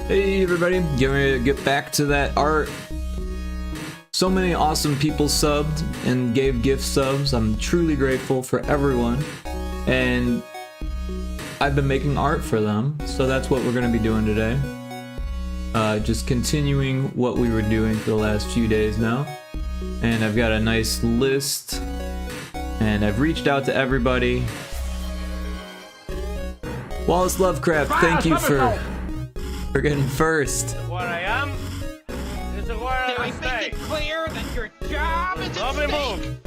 Hey everybody, getting ready to get back to that art. So many awesome people subbed and gave gift subs. I'm truly grateful for everyone. And I've been making art for them, so that's what we're going to be doing today. Just continuing what we were doing for the last few days now. And I've got a nice list. And I've reached out to everybody. Wallace Lovecraft, thank you for getting first. What I am is where I Make stay. it clear that your job is at Lovely stake. move.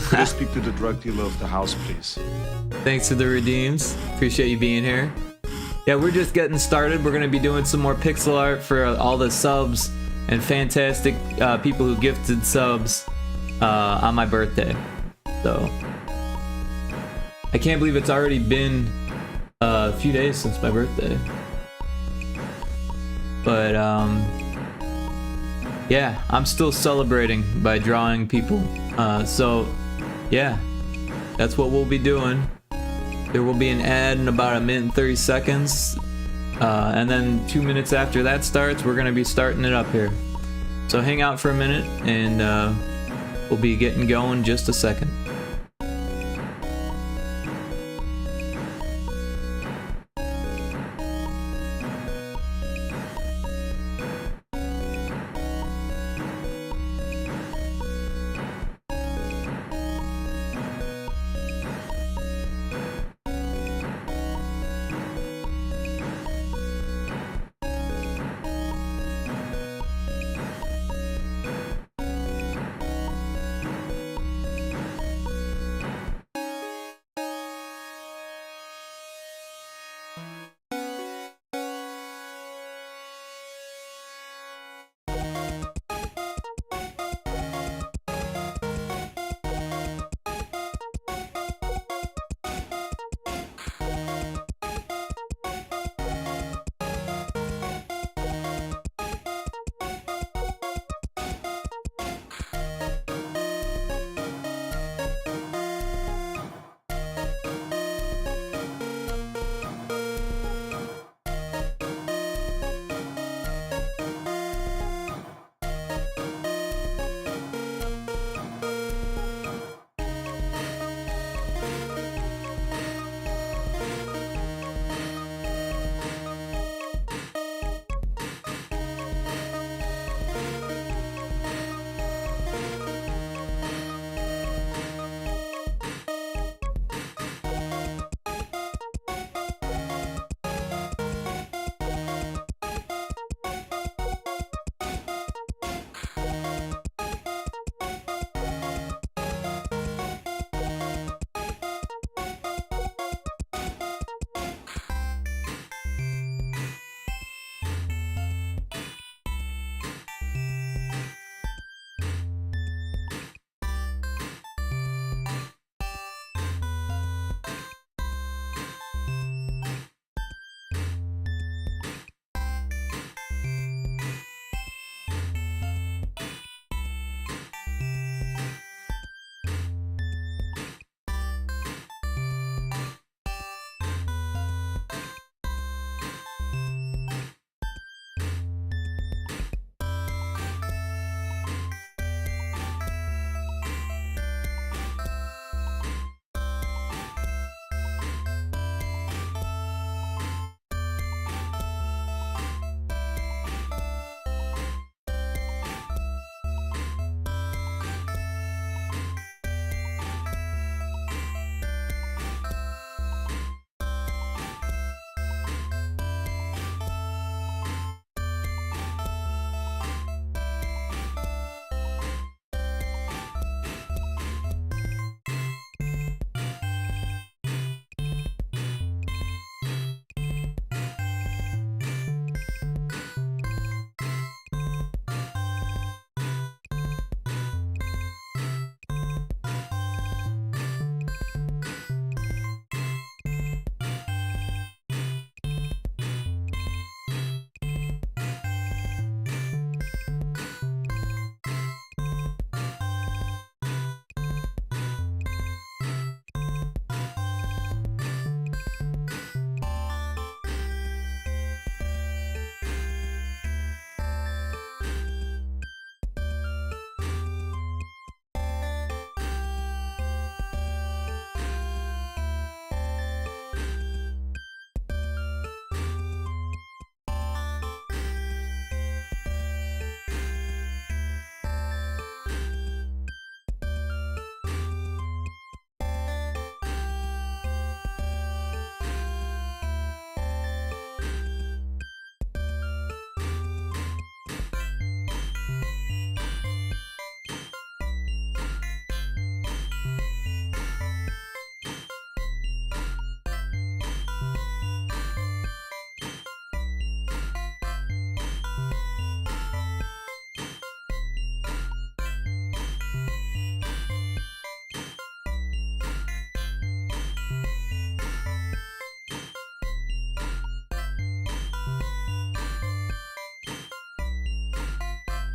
Could I speak to the drug dealer of the house, please? Thanks to the redeems. Appreciate you being here. Yeah, we're just getting started. We're going to be doing some more pixel art for all the subs and fantastic people who gifted subs on my birthday. So, I can't believe it's already been a few days since my birthday. But, yeah, I'm still celebrating by drawing people. So, yeah, that's what we'll be doing. There will be an ad in about 1 minute and 30 seconds. And then 2 minutes after that starts, we're going to be starting it up here. So hang out for a minute and we'll be getting going just a second.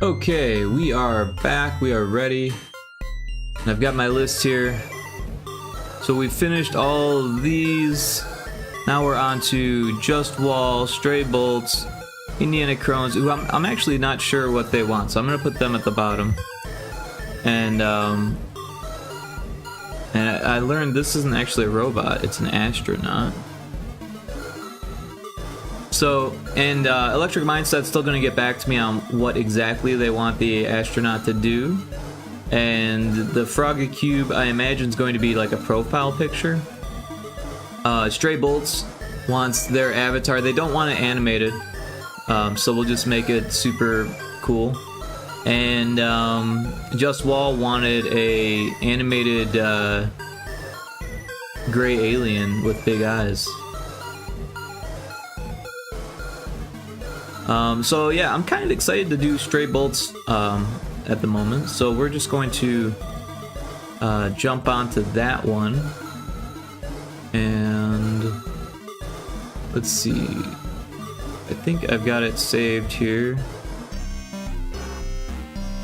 Okay, we are back, we are ready. And I've got my list here. So we've finished all of these. Now we're on to Just Wall, Stray Bolts, Indiana Crones, who I'm actually not sure what they want, so I'm gonna put them at the bottom. And I learned this isn't actually a robot, it's an astronaut. So, and Electric Mindset's still gonna get back to me on what exactly they want the astronaut to do. And the Froggy Cube, I imagine, is going to be like a profile picture. Stray Bolts wants their avatar. They don't want it animated, so we'll just make it super cool. And Just Wall wanted a animated gray alien with big eyes. So yeah, I'm kind of excited to do Stray Bolts at the moment. So we're just going to jump onto that one. And let's see. I think I've got it saved here.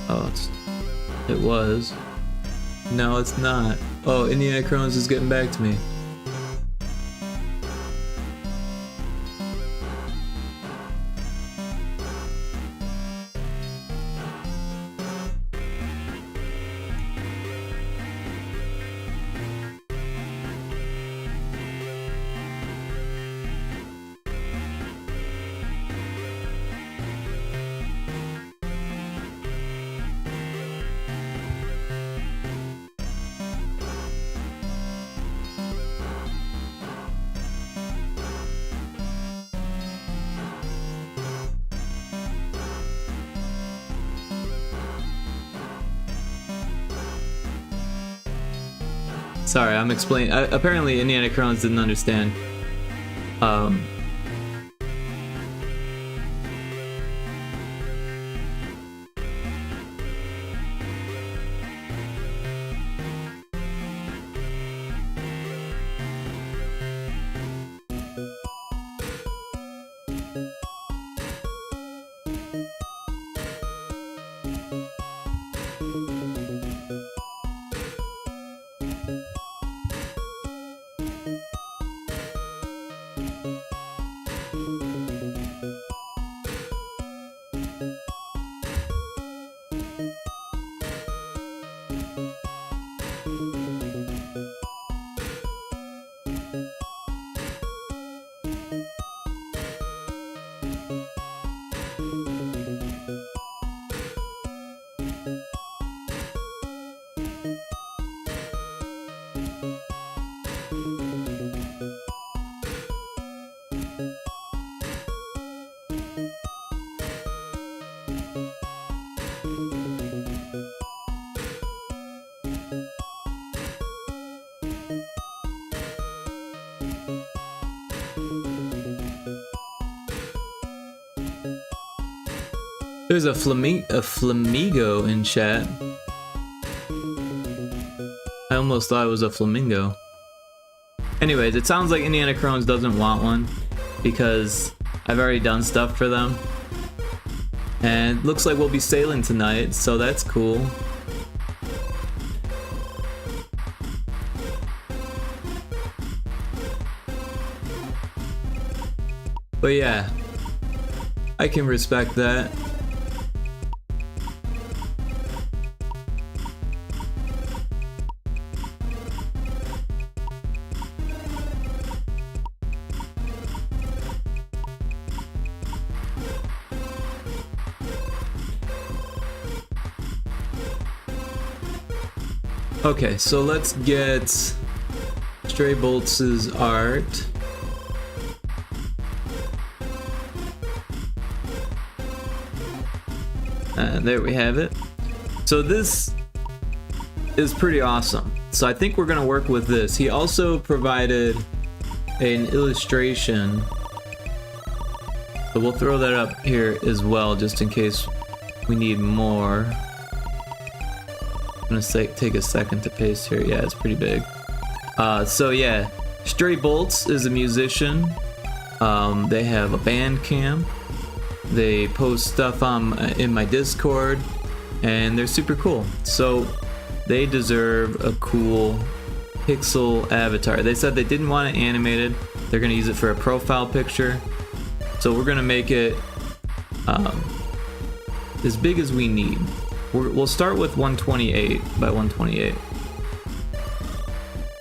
Oh, it was. No, it's not. Oh, Indiana Crones is getting back to me. Sorry, I'm explaining. Apparently, Indiana Crones didn't understand. There's a flamingo in chat. I almost thought it was a flamingo. Anyways, it sounds like Indiana Crones doesn't want one because I've already done stuff for them. And it looks like we'll be sailing tonight, so that's cool. But yeah, I can respect that. Okay, so let's get Stray Bolts' art. There we have it. So this is pretty awesome. So I think we're gonna work with this. He also provided an illustration. So we'll throw that up here as well, just in case we need more. I'm gonna take a second to paste here. Yeah, it's pretty big. So yeah, Stray Bolts is a musician. They have a band camp, They post stuff in my Discord, and they're super cool. So they deserve a cool pixel avatar. They said they didn't want it animated. They're gonna use it for a profile picture. So we're gonna make it as big as we need. We'll start with 128 by 128.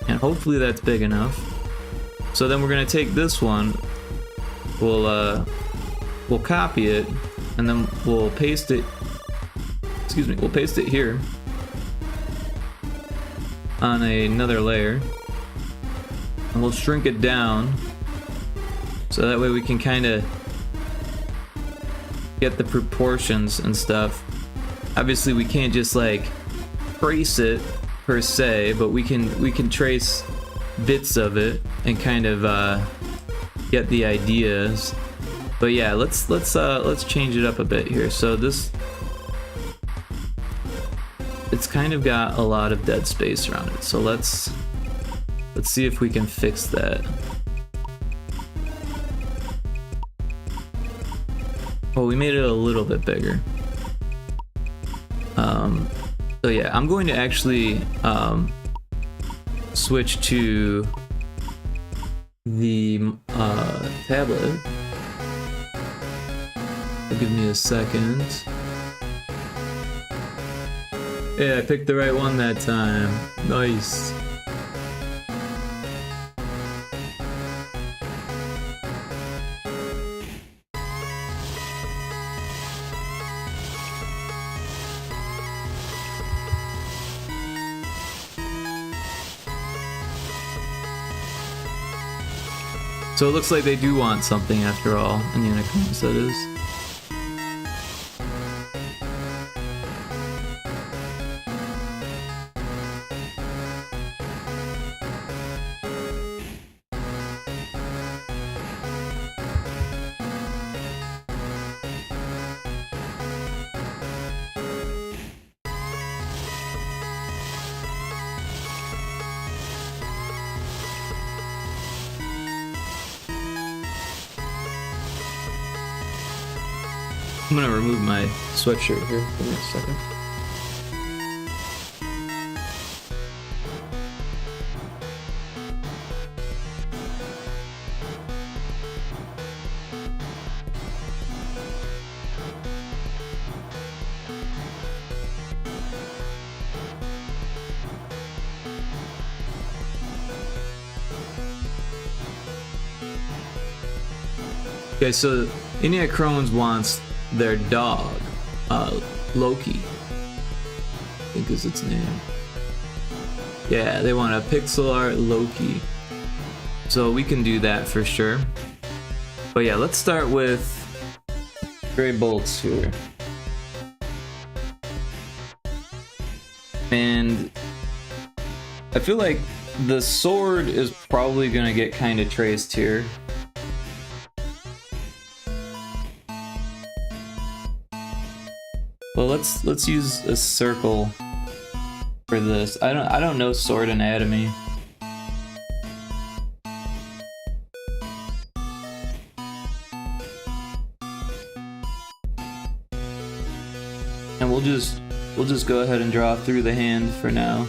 And hopefully that's big enough. So then we're gonna take this one, we'll copy it, and then we'll paste it, we'll paste it here on another layer, and we'll shrink it down so that way we can kind of get the proportions and stuff. Obviously we can't just like trace it per se, but we can trace bits of it and kind of get the ideas. But yeah, let's change it up a bit here. So this, it's kind of got a lot of dead space around it. So let's see if we can fix that. Oh, we made it a little bit bigger. So yeah, I'm going to actually switch to the tablet. Give me a second. Yeah, I picked the right one that time. Nice. So it looks like they do want something after all, in the Anacondas, that is. I'm gonna remove my sweatshirt here. Give me a second. Okay, so Indiana Crones wants their dog, Loki, I think is its name. Yeah, they want a pixel art Loki. So we can do that for sure. But yeah, let's start with gray bolts here. And I feel like the sword is probably gonna get kind of traced here. Well, let's use a circle for this. I don't know sword anatomy. And we'll just go ahead and draw through the hand for now.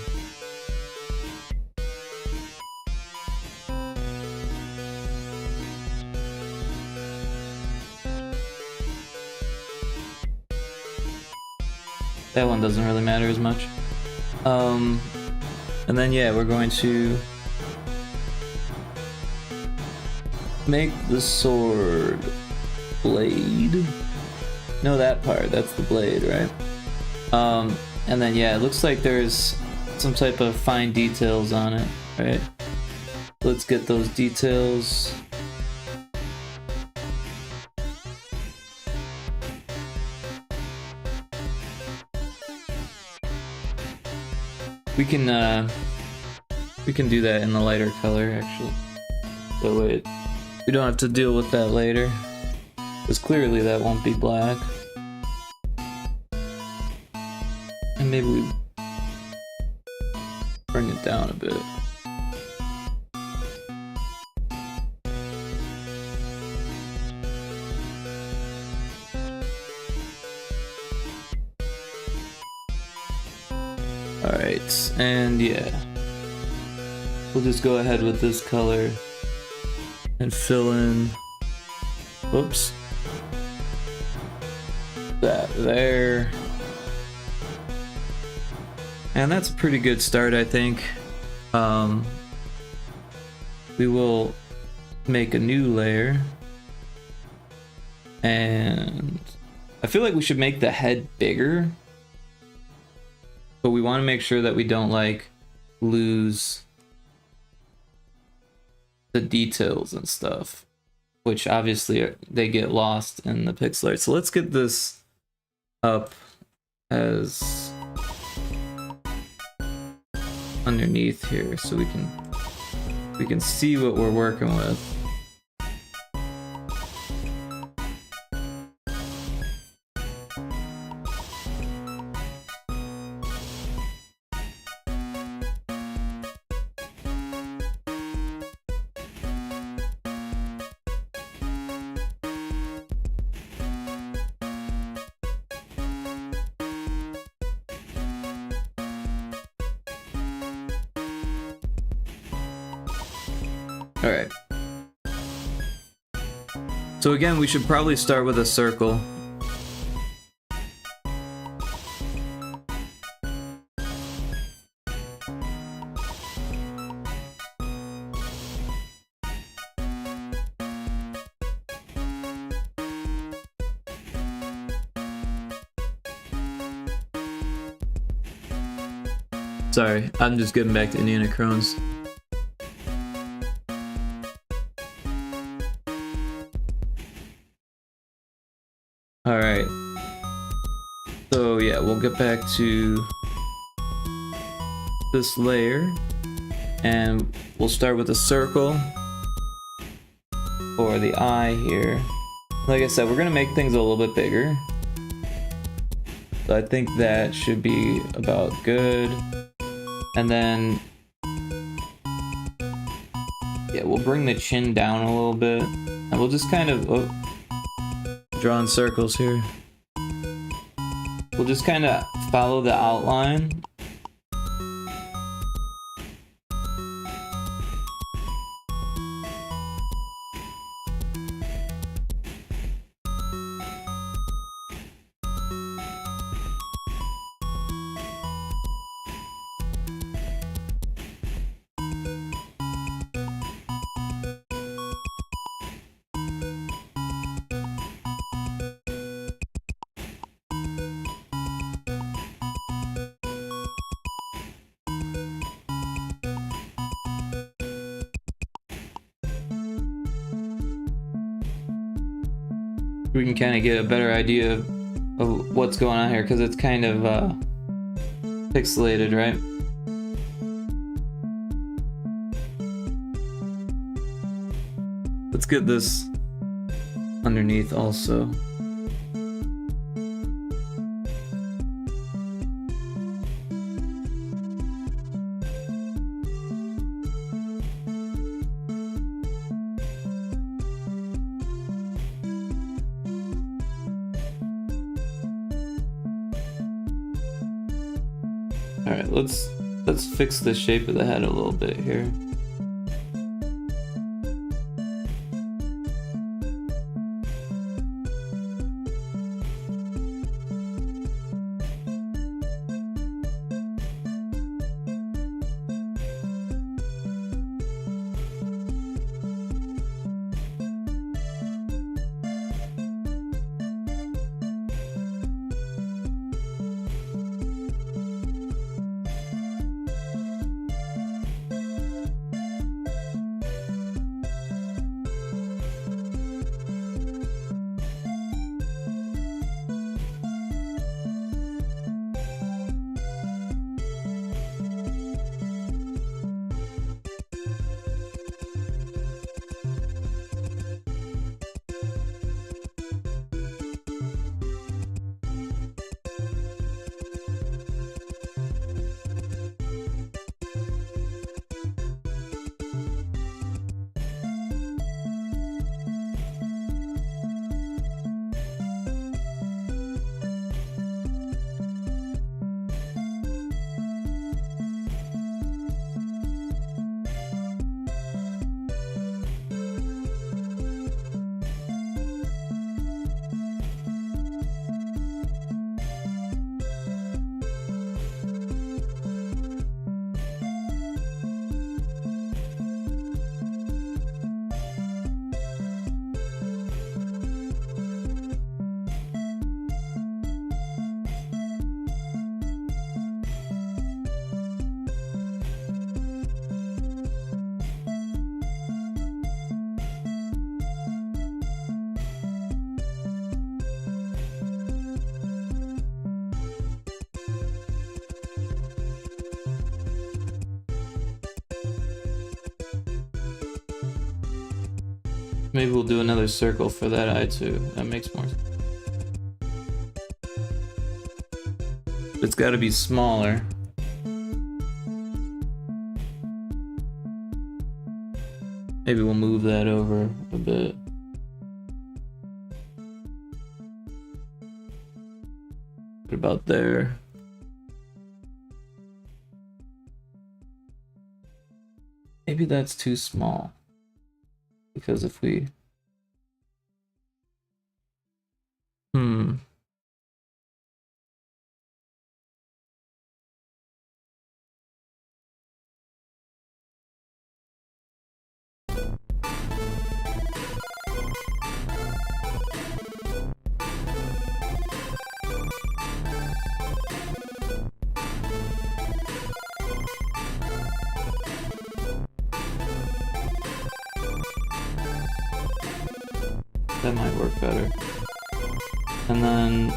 That one doesn't really matter as much. And then yeah, we're going to make the sword blade. No, that part, that's the blade, right? And then yeah, it looks like there's some type of fine details on it, right? Let's get those details. We can do that in the lighter color, actually. So wait, we don't have to deal with that later, because clearly that won't be black. And maybe we bring it down a bit. Alright, and yeah. We'll just go ahead with this color and fill in, whoops, that there. And that's a pretty good start, I think. We will make a new layer. And I feel like we should make the head bigger. But we want to make sure that we don't like lose the details and stuff, which obviously they get lost in the pixel art. So let's get this up as underneath here so we can see what we're working with. Alright. So again, we should probably start with a circle. Sorry, I'm just getting back to Indiana Crohn's. Alright. So yeah, we'll get back to this layer and we'll start with a circle for the eye here. Like I said, we're gonna make things a little bit bigger. So I think that should be about good. And then yeah, we'll bring the chin down a little bit and we'll just kind of drawing circles here. We'll just kind of follow the outline. We can kind of get a better idea of what's going on here because it's kind of pixelated, right? Let's get this underneath also. Alright, let's fix the shape of the head a little bit here. Maybe we'll do another circle for that eye too. That makes more sense. It's got to be smaller. Maybe we'll move that over a bit. What about there? Maybe that's too small. Because if we... That might work better. And then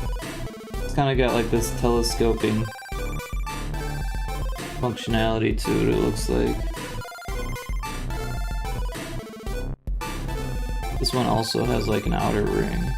it's kind of got like this telescoping functionality to it, it looks like. This one also has like an outer ring.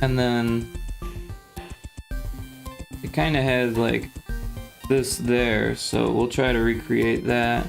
And then it kind of has like this there, so we'll try to recreate that.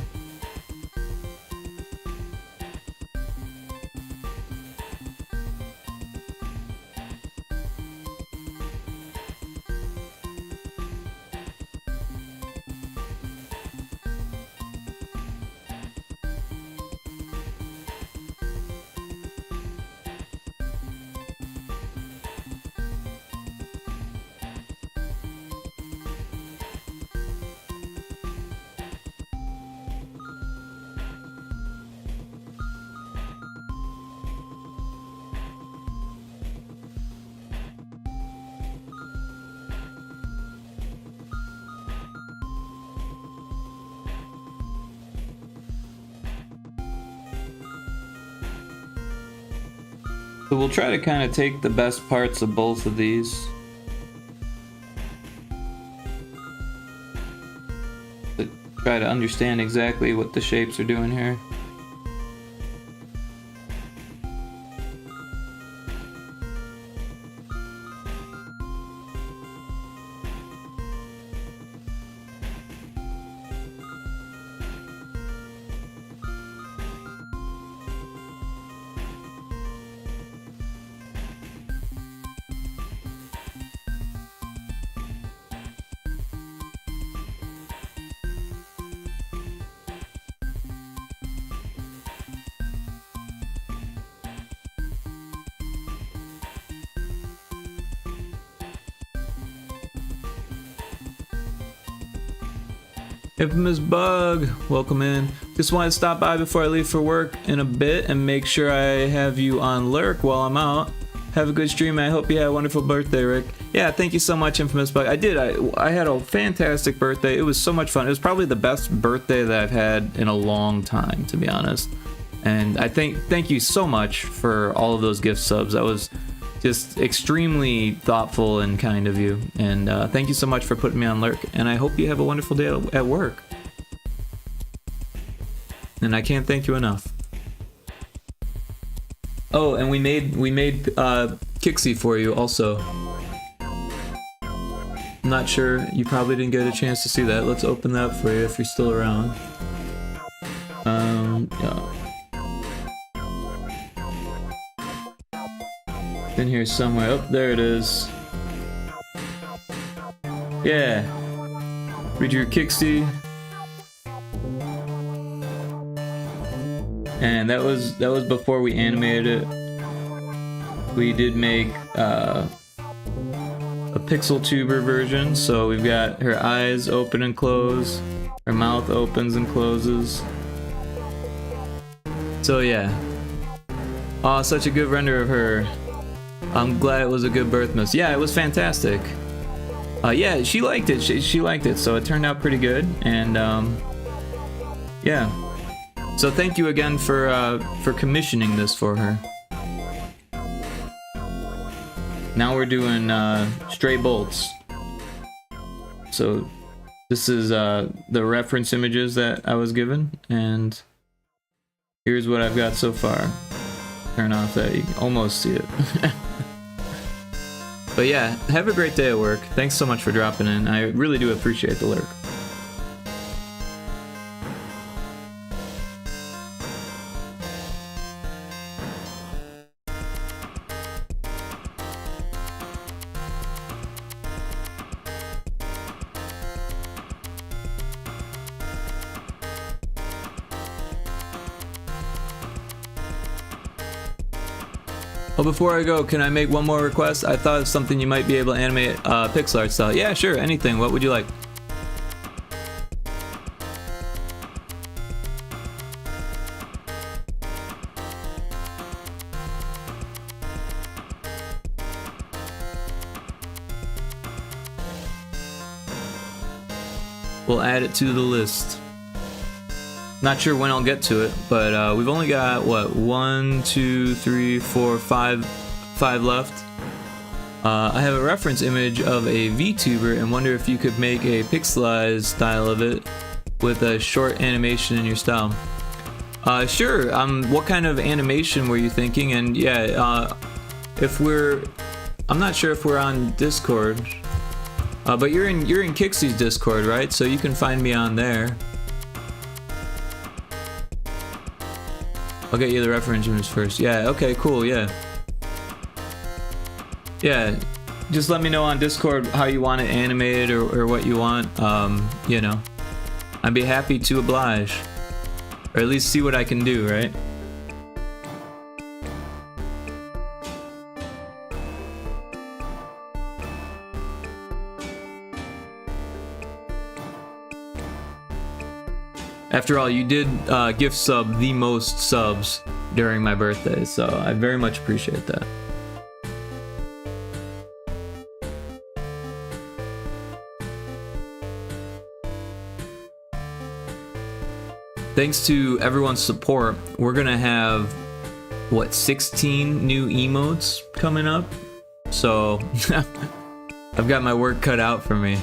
So we'll try to kind of take the best parts of both of these. To try to understand exactly what the shapes are doing here. Infamous Bug, welcome in. Just wanted to stop by before I leave for work in a bit and make sure I have you on lurk while I'm out. Have a good stream. I hope you had a wonderful birthday, Rick. Yeah, thank you so much, Infamous Bug. I did. I had a fantastic birthday. It was so much fun. It was probably the best birthday that I've had in a long time, to be honest. And I thank you so much for all of those gift subs. That was just extremely thoughtful and kind of you. And thank you so much for putting me on lurk. And I hope you have a wonderful day at work. And I can't thank you enough. Oh, and we made Kixie for you also. I'm not sure, you probably didn't get a chance to see that. Let's open that up for you if you're still around. Yeah. In here somewhere. Oh, there it is. Yeah. We drew Kixie. And that was before we animated it. We did make a pixel tuber version, so we've got her eyes open and close, her mouth opens and closes. So yeah. Oh, such a good render of her. I'm glad it was a good birthmas. Yeah, it was fantastic. Yeah, she liked it. She liked it, so it turned out pretty good. And yeah. So thank you again for commissioning this for her. Now we're doing stray bolts. So this is the reference images that I was given, and here's what I've got so far. Turn off that, you can almost see it. But yeah, have a great day at work. Thanks so much for dropping in. I really do appreciate the lurk. Oh, before I go, can I make one more request? I thought of something you might be able to animate pixel art style. Yeah, sure, anything. What would you like? We'll add it to the list. Not sure when I'll get to it, but we've only got, what, 1, 2, 3, 4, 5 left. I have a reference image of a VTuber and wonder if you could make a pixelized style of it with a short animation in your style. Sure, what kind of animation were you thinking? And yeah, I'm not sure if we're on Discord, but you're in Kixie's Discord, right? So you can find me on there. I'll get you the reference images first. Yeah, okay, cool, yeah. Yeah, just let me know on Discord how you want it animated or what you want. You know, I'd be happy to oblige. Or at least see what I can do, right? After all, you did gift sub the most subs during my birthday, so I very much appreciate that. Thanks to everyone's support, we're gonna have, what, 16 new emotes coming up? So, I've got my work cut out for me.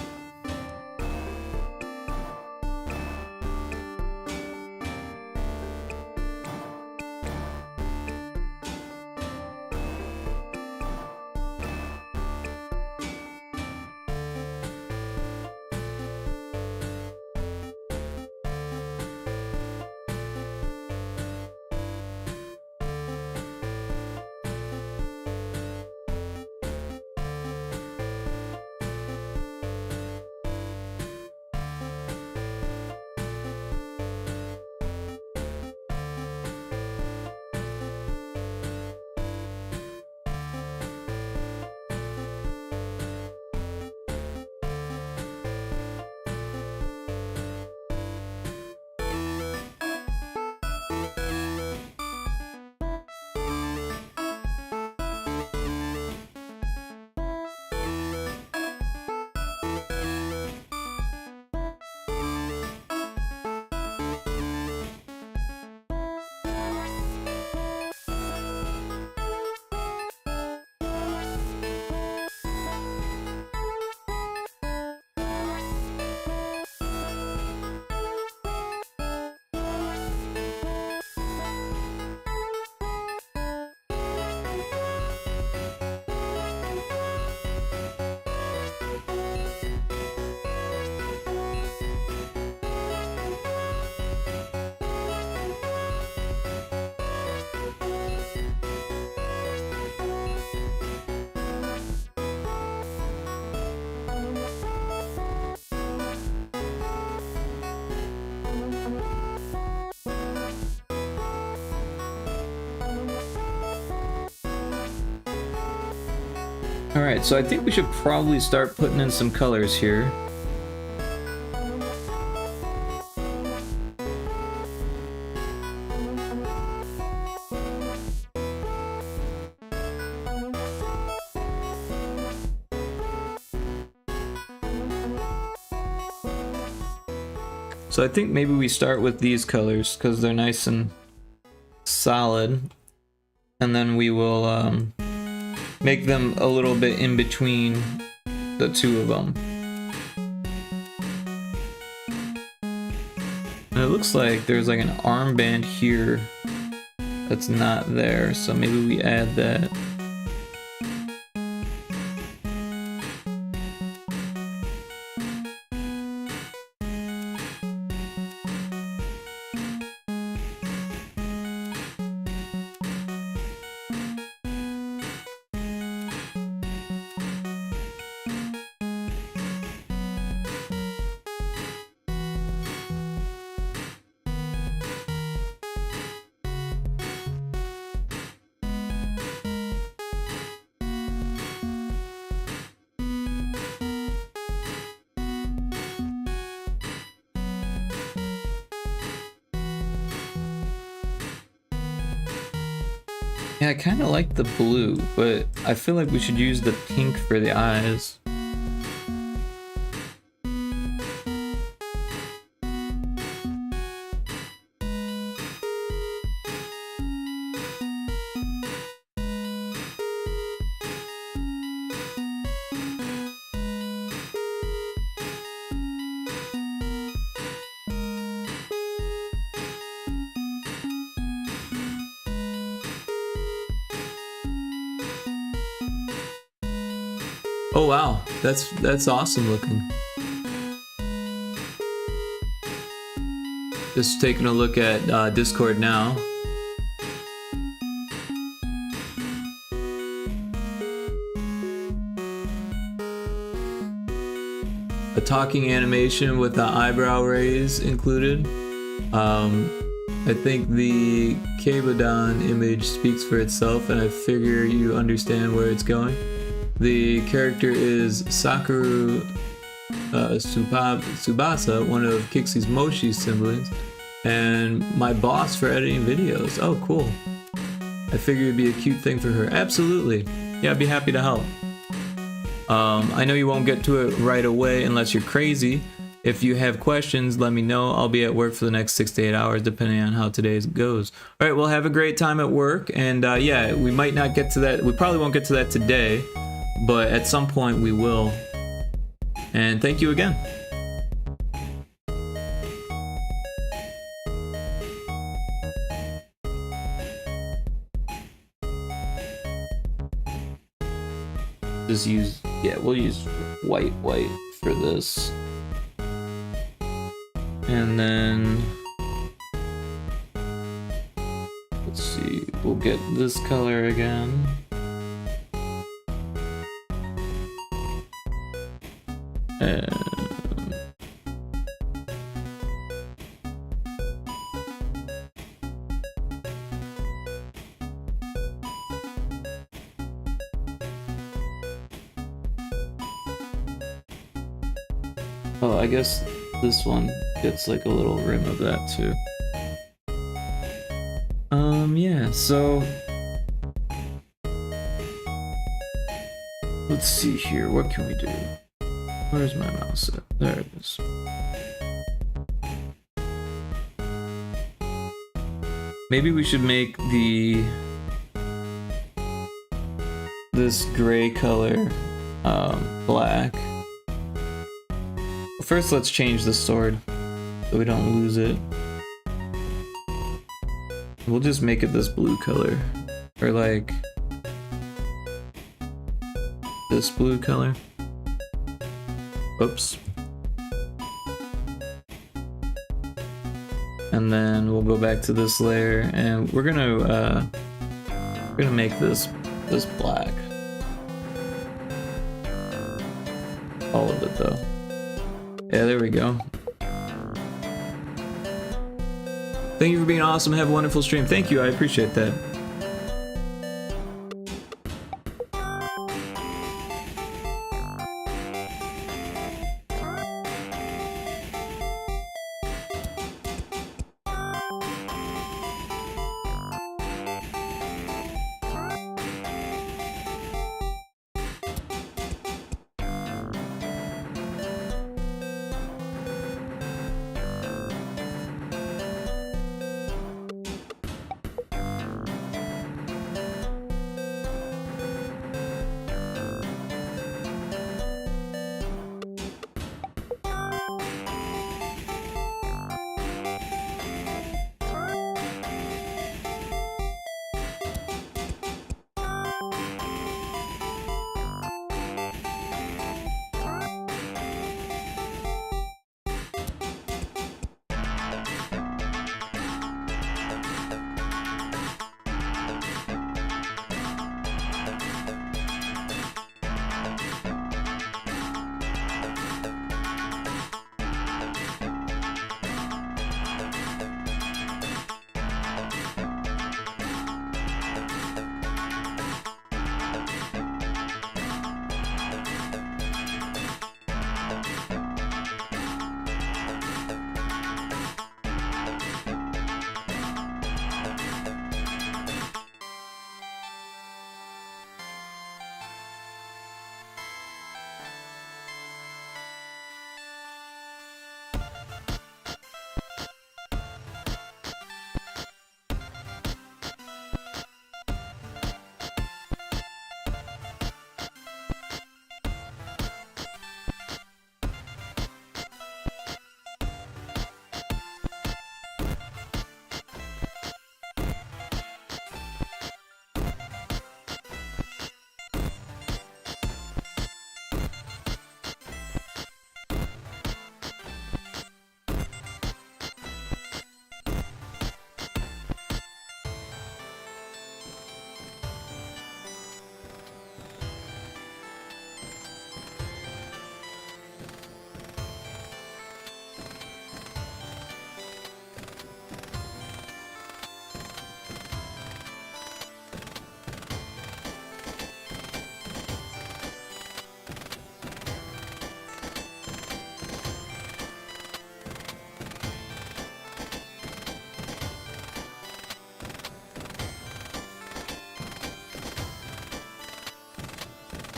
Alright, so I think we should probably start putting in some colors here. So I think maybe we start with these colors because they're nice and solid, and then we will make them a little bit in between the two of them. And it looks like there's like an armband here that's not there, so maybe we add that. Yeah, I kind of like the blue, but I feel like we should use the pink for the eyes. Oh wow, that's awesome looking. Just taking a look at Discord now. A talking animation with the eyebrow raise included. I think the Kabadon image speaks for itself, and I figure you understand where it's going. The character is Sakura Tsubasa, one of Kixie's Moshi siblings, and my boss for editing videos. Oh, cool. I figured it'd be a cute thing for her. Absolutely. Yeah, I'd be happy to help. I know you won't get to it right away unless you're crazy. If you have questions, let me know. I'll be at work for the next 6 to 8 hours, depending on how today's goes. All right, well, have a great time at work, and yeah, we might not get to that. We probably won't get to that today, but at some point we will. And thank you again. Just use, yeah, we'll use white for this. And then, let's see, we'll get this color again. Oh, I guess this one gets like a little rim of that too. Yeah, so let's see here, what can we do? Where's my mouse at? There it is. Maybe we should make this gray color black. First, let's change the sword so we don't lose it. We'll just make it this blue color, or like this blue color. Oops. And then we'll go back to this layer, and we're gonna make this black. All of it though. Yeah, there we go. Thank you for being awesome. Have a wonderful stream. Thank you, I appreciate that.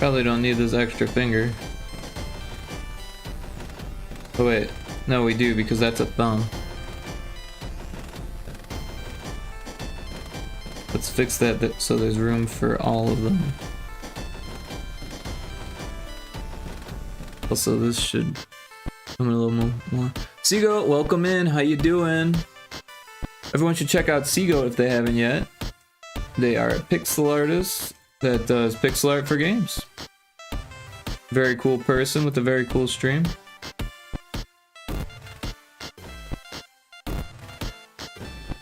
Probably don't need this extra finger. Oh wait, no we do because that's a thumb. Let's fix that so there's room for all of them. Also, this should come in a little more. Seagoat, welcome in. How you doing? Everyone should check out Seagoat if they haven't yet. They are a pixel artist that does pixel art for games. Very cool person with a very cool stream.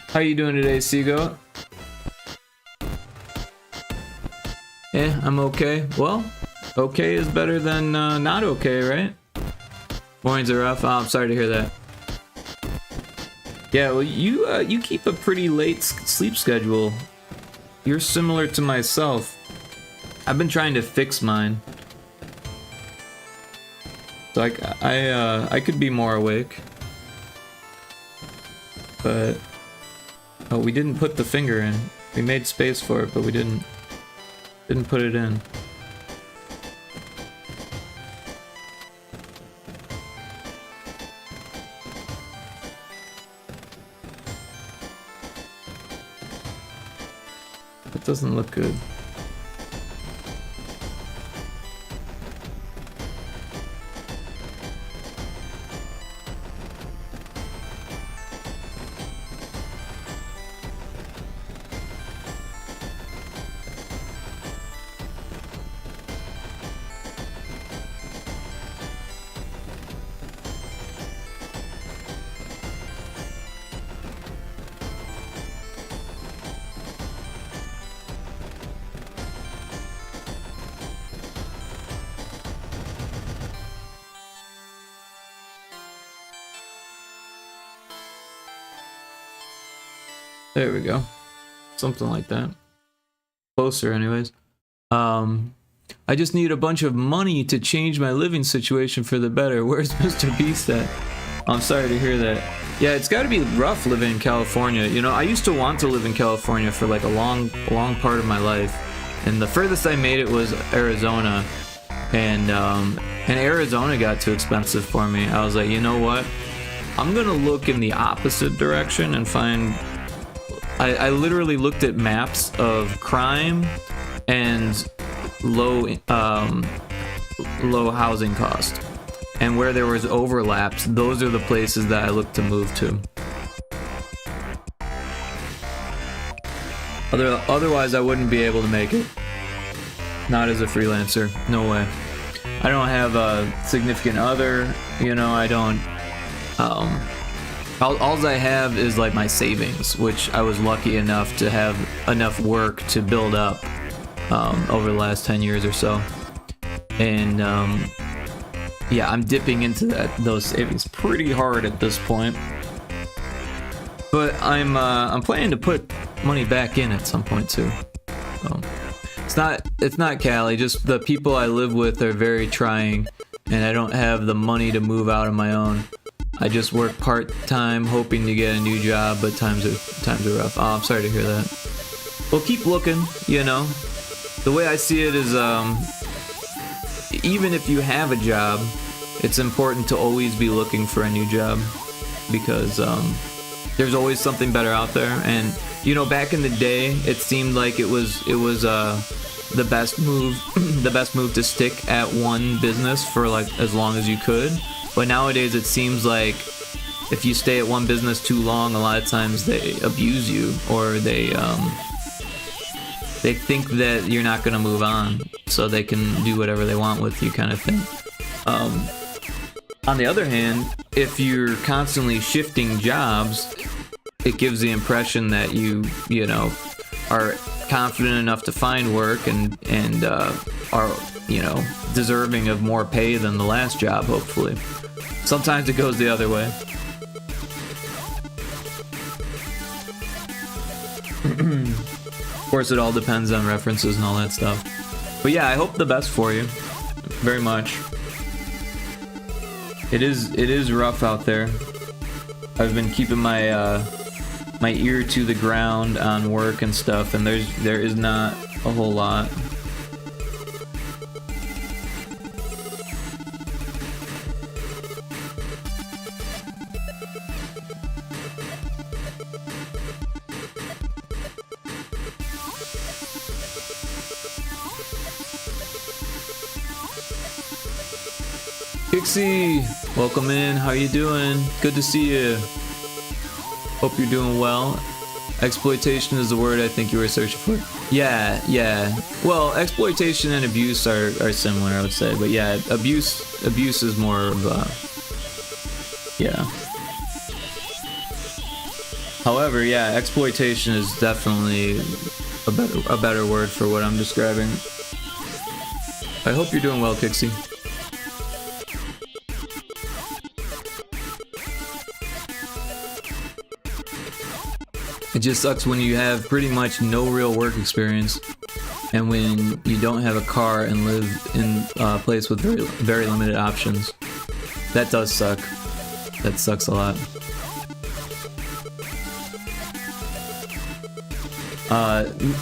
How you doing today, Seagoat? Yeah, I'm okay. Well, okay is better than not okay, right? Mornings are rough. Oh, I'm sorry to hear that. Yeah, well, you keep a pretty late sleep schedule. You're similar to myself. I've been trying to fix mine. So I could be more awake. But oh, we didn't put the finger in. We made space for it, but we didn't put it in. It doesn't look good. There we go. Something like that. Closer anyways. I just need a bunch of money to change my living situation for the better. Where's Mr. Beast at? I'm sorry to hear that. Yeah, it's gotta be rough living in California. You know, I used to want to live in California for like a long part of my life. And the furthest I made it was Arizona. And Arizona got too expensive for me. I was like, you know what? I'm gonna look in the opposite direction and find... I literally looked at maps of crime and low housing cost, and where there was overlaps, those are the places that I looked to move to. Otherwise I wouldn't be able to make it. Not as a freelancer, no way. I don't have a significant other, you know, I don't all I have is like my savings, which I was lucky enough to have enough work to build up over the last 10 years or so. And yeah, I'm dipping into those savings pretty hard at this point. But I'm planning to put money back in at some point too. It's not Cali, just the people I live with are very trying, and I don't have the money to move out on my own. I just work part-time, hoping to get a new job, but times are rough. Oh, I'm sorry to hear that. Well, keep looking, you know. The way I see it is, even if you have a job, it's important to always be looking for a new job, because there's always something better out there. And you know, back in the day, it seemed like it was the best move to stick at one business for like as long as you could. But nowadays it seems like if you stay at one business too long, a lot of times they abuse you, or they think that you're not gonna move on, so they can do whatever they want with you, kind of thing. On the other hand, if you're constantly shifting jobs, it gives the impression that you know, are confident enough to find work and are, you know, deserving of more pay than the last job, hopefully. Sometimes it goes the other way. Of course, it all depends on references and all that stuff. But yeah, I hope the best for you. Very much. It is rough out there. I've been keeping my my ear to the ground on work and stuff, and there is not a whole lot. Pixie, welcome in. How you doing? Good to see you. Hope you're doing well. Exploitation is the word I think you were searching for. Yeah. Well, exploitation and abuse are similar, I would say. But yeah, abuse is more of yeah. However, yeah, exploitation is definitely a better word for what I'm describing. I hope you're doing well, Kixie. It just sucks when you have pretty much no real work experience, and when you don't have a car and live in a place with very limited options. That does suck. That sucks a lot.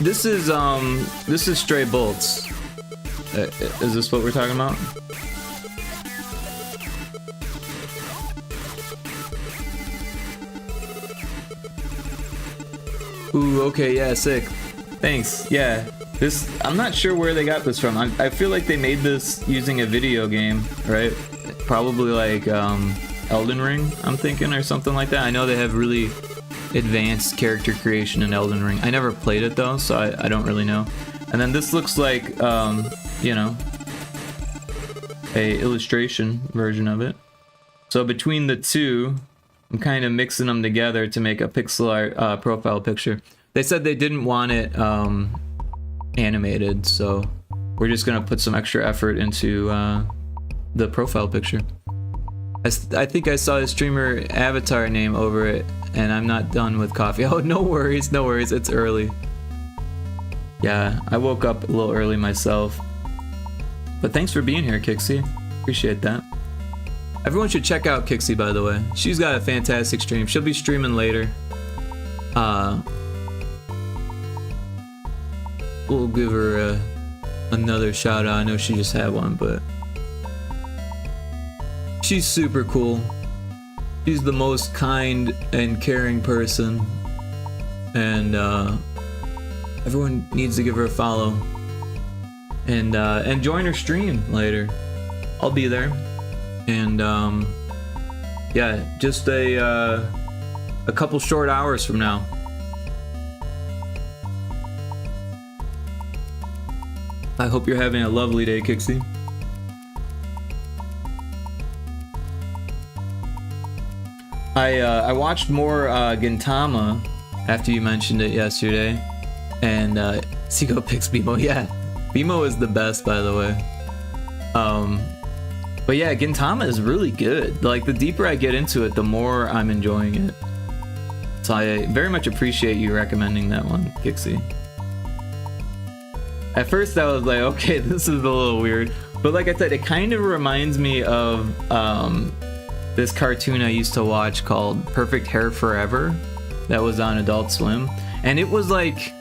This is Stray Bolts. Is this what we're talking about? Ooh, okay, yeah, sick. Thanks. Yeah, this, I'm not sure where they got this from. I feel like they made this using a video game, right? Probably like Elden Ring, I'm thinking, or something like that. I know they have really advanced character creation in Elden Ring. I never played it though, so I don't really know. And then this looks like, you know, a illustration version of it. So between the two, I'm kind of mixing them together to make a pixel art profile picture. They said they didn't want it animated, so we're just gonna put some extra effort into the profile picture. I think I saw a streamer avatar name over it, and I'm not done with coffee. Oh, no worries, it's early. Yeah, I woke up a little early myself. But thanks for being here, Kixie. Appreciate that. Everyone should check out Kixie, by the way. She's got a fantastic stream. She'll be streaming later. We'll give her another shout out. I know she just had one, but she's super cool. She's the most kind and caring person, and everyone needs to give her a follow and join her stream later. I'll be there. And yeah, just a couple short hours from now. I hope you're having a lovely day, Kixie. I watched more Gintama after you mentioned it yesterday, and Seiko picks Bimo. Yeah, Bimo is the best, by the way. But yeah, Gintama is really good. Like, the deeper I get into it, the more I'm enjoying it. So I very much appreciate you recommending that one, Kixie. At first I was like, okay, this is a little weird. But like I said, it kind of reminds me of this cartoon I used to watch called Perfect Hair Forever that was on Adult Swim. And it was like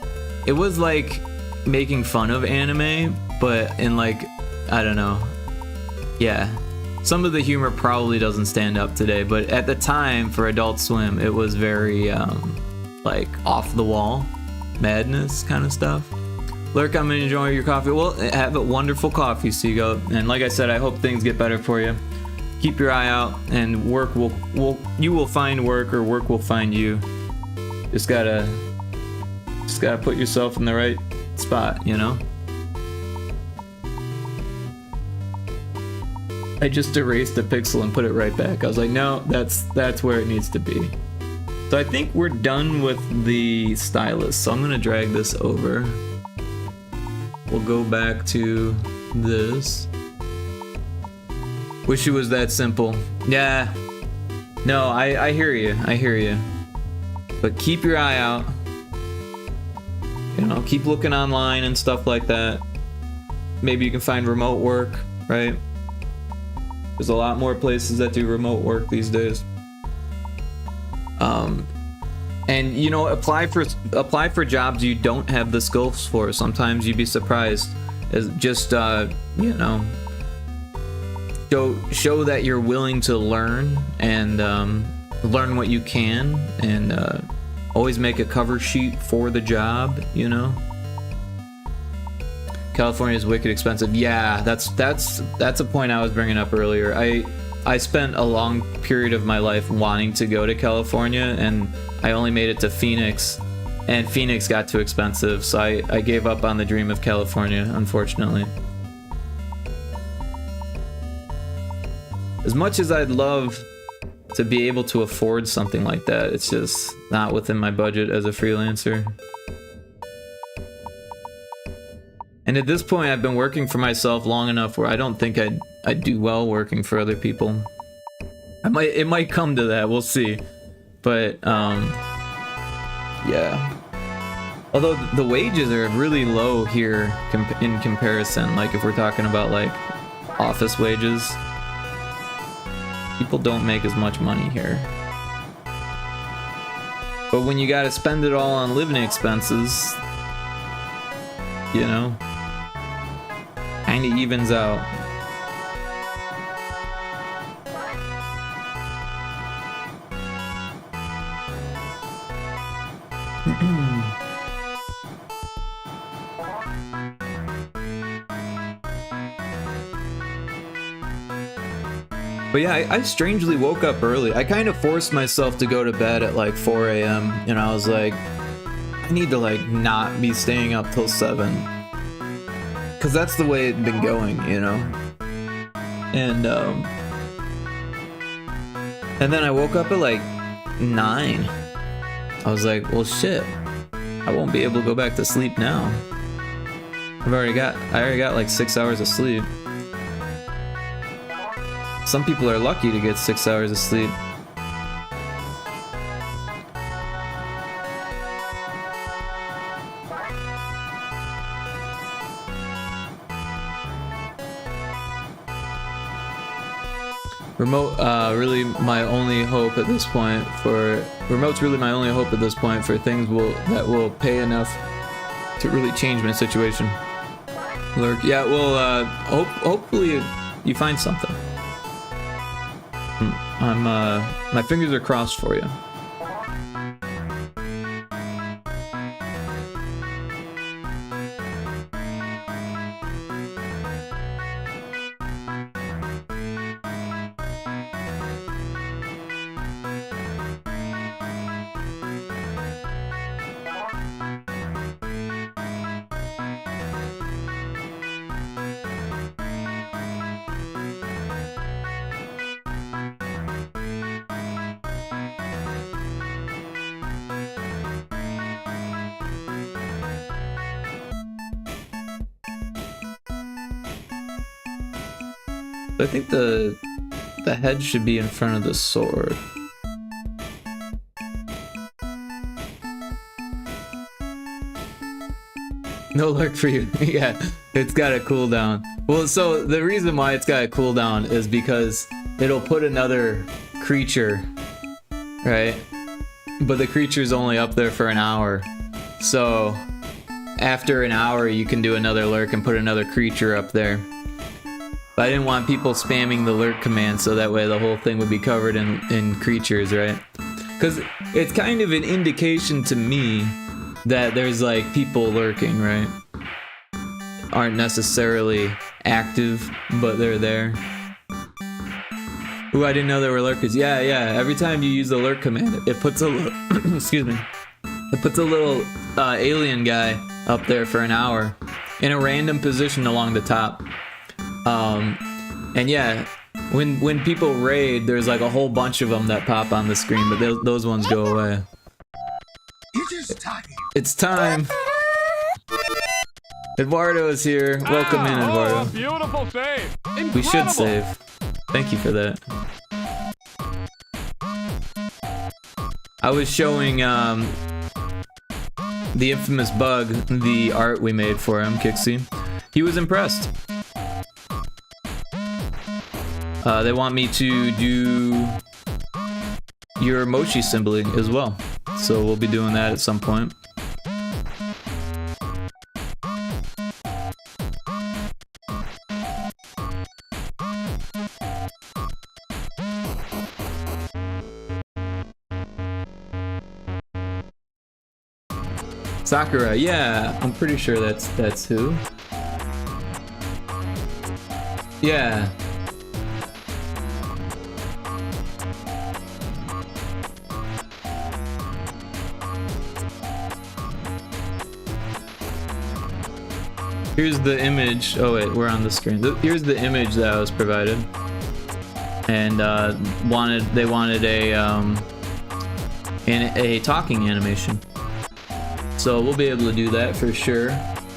making fun of anime, but in like, I don't know. Yeah, some of the humor probably doesn't stand up today, but at the time for Adult Swim, it was very like off the wall madness kind of stuff. Lurk, I'm enjoying your coffee. Well, have a wonderful coffee, Seago. And like I said, I hope things get better for you. Keep your eye out, and work you will find work, or work will find you. Just gotta put yourself in the right spot, you know. I just erased a pixel and put it right back. I was like, no, that's where it needs to be. So I think we're done with the stylus. So I'm gonna drag this over. We'll go back to this. Wish it was that simple. Yeah. No, I hear you. I hear you. But keep your eye out. You know, keep looking online and stuff like that. Maybe you can find remote work, right? There's a lot more places that do remote work these days. And you know, apply for jobs you don't have the skills for. Sometimes you'd be surprised. As just you know, show that you're willing to learn and learn what you can, and always make a cover sheet for the job. You know. California is wicked expensive. Yeah, that's a point I was bringing up earlier. I spent a long period of my life wanting to go to California, and I only made it to Phoenix, and Phoenix got too expensive, so I gave up on the dream of California, unfortunately. As much as I'd love to be able to afford something like that, it's just not within my budget as a freelancer. And at this point, I've been working for myself long enough where I don't think I'd do well working for other people. It might come to that, we'll see. But yeah. Although the wages are really low here in comparison. Like if we're talking about like office wages, people don't make as much money here. But when you gotta spend it all on living expenses, you know, kinda evens out. But yeah, I strangely woke up early. I kind of forced myself to go to bed at like 4 a.m. and I was like, I need to like not be staying up till 7. Cause that's the way it'd been going, you know? And then I woke up at like 9. I was like, well shit, I won't be able to go back to sleep now. I already got like 6 hours of sleep. Some people are lucky to get 6 hours of sleep. Remote's really my only hope at this point for things that will pay enough to really change my situation. Lurk, yeah, well, hopefully you find something. My fingers are crossed for you. I think the head should be in front of the sword. No luck for you. Yeah, it's got a cooldown. Well, so the reason why it's got a cooldown is because it'll put another creature, right? But the creature's only up there for an hour. So after an hour, you can do another lurk and put another creature up there. But I didn't want people spamming the lurk command, so that way the whole thing would be covered in creatures, right? Because it's kind of an indication to me that there's like people lurking, right? Aren't necessarily active, but they're there. Ooh, I didn't know there were lurkers. Yeah, every time you use the lurk command, it puts a little excuse me. It puts a little alien guy up there for an hour in a random position along the top. And yeah, when people raid, there's like a whole bunch of them that pop on the screen, but those ones go away. It's time. Eduardo is here. Welcome in, Eduardo. Beautiful save. Incredible. We should save. Thank you for that. I was showing the infamous Bug the art we made for him, Kixie. He was impressed. They want me to do your Mochi symboling as well, so we'll be doing that at some point. Sakura, yeah, I'm pretty sure that's who. Yeah. Here's the image. Oh wait, we're on the screen. Here's the image that I was provided, and they wanted a talking animation. So we'll be able to do that for sure.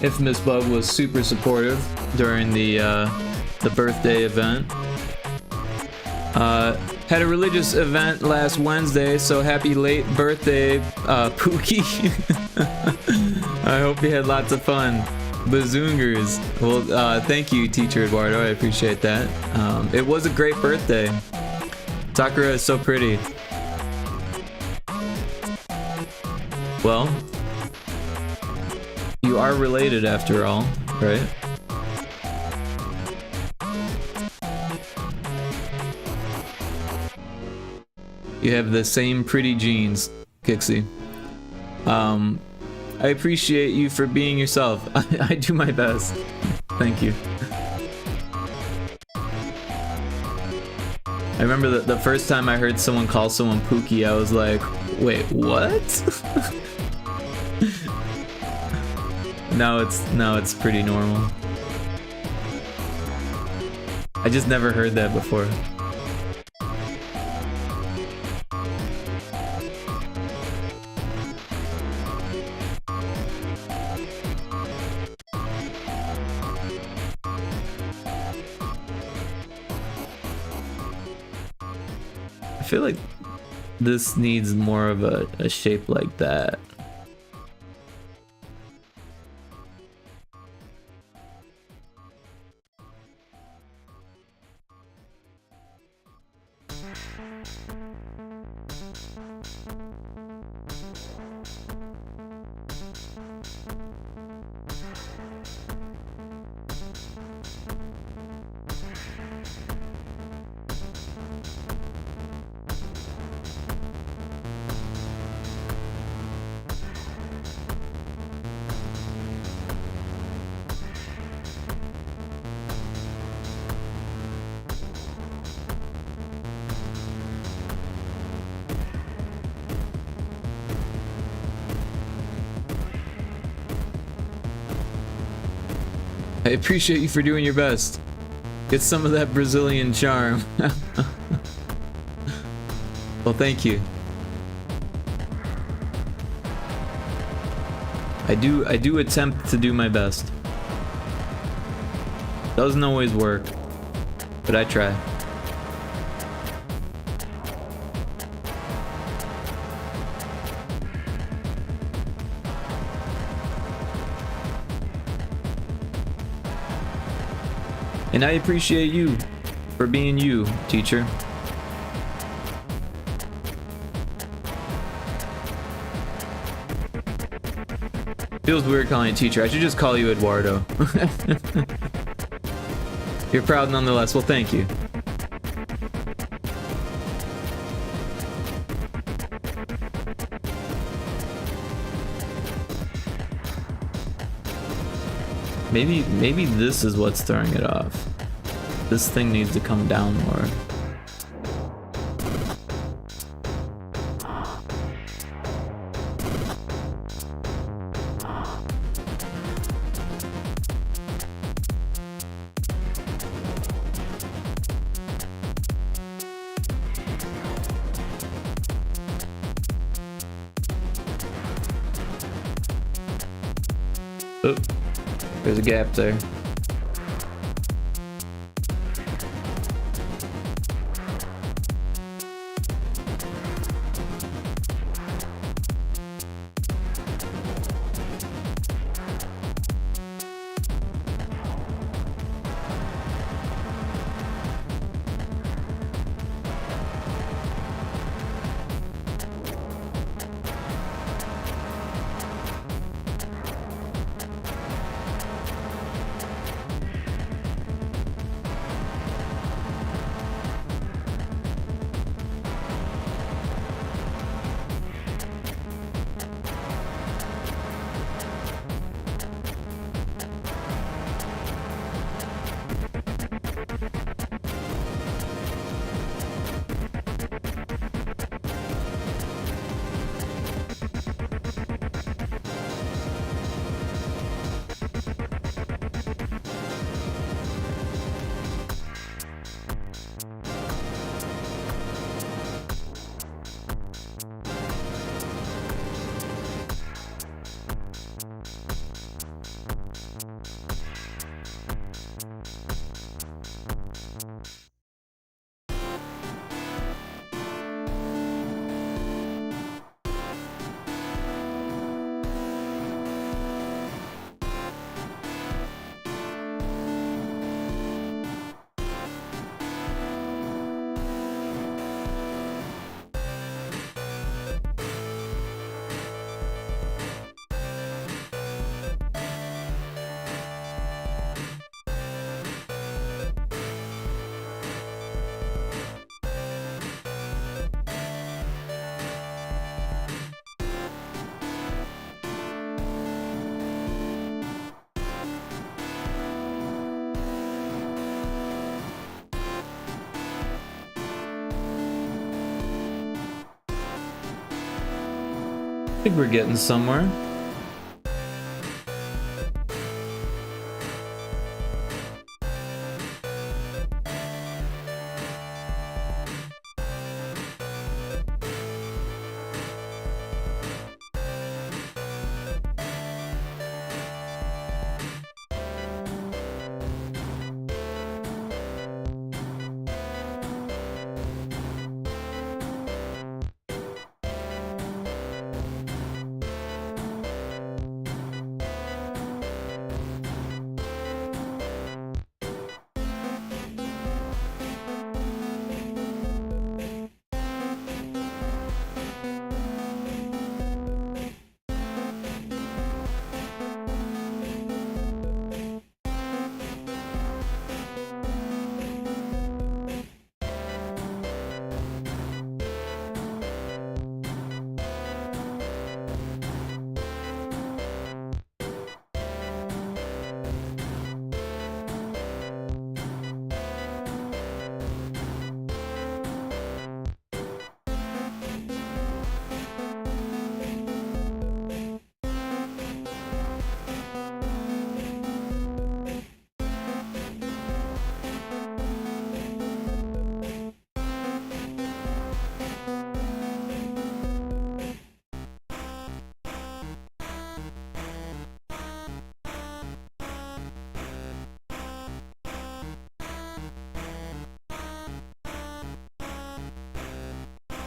If Miss Bug was super supportive during the birthday event. Had a religious event last Wednesday, so happy late birthday, Pookie. I hope you had lots of fun. Bazoongers. Well, thank you, Teacher Eduardo. I appreciate that. It was a great birthday. Sakura is so pretty. Well, you are related after all, right? You have the same pretty genes, Kixie. I appreciate you for being yourself. I do my best. Thank you. I remember the first time I heard someone call someone Pookie, I was like, wait, what? Now it's pretty normal. I just never heard that before. I feel like this needs more of a shape like that. I appreciate you for doing your best. Get some of that Brazilian charm. Well, thank you. I do attempt to do my best. Doesn't always work, but I try. And I appreciate you for being you, teacher. Feels weird calling you teacher. I should just call you Eduardo. You're proud nonetheless. Well, thank you. Maybe this is what's throwing it off. This thing needs to come down more. Oh, there's a gap there. think we're getting somewhere.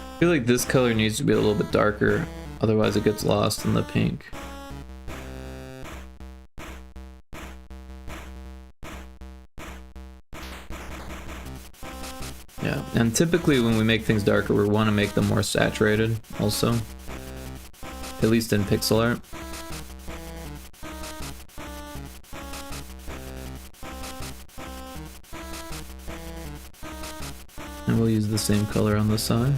I feel like this color needs to be a little bit darker, otherwise it gets lost in the pink. Yeah, and typically when we make things darker, we want to make them more saturated also, at least in pixel art. And we'll use the same color on the side.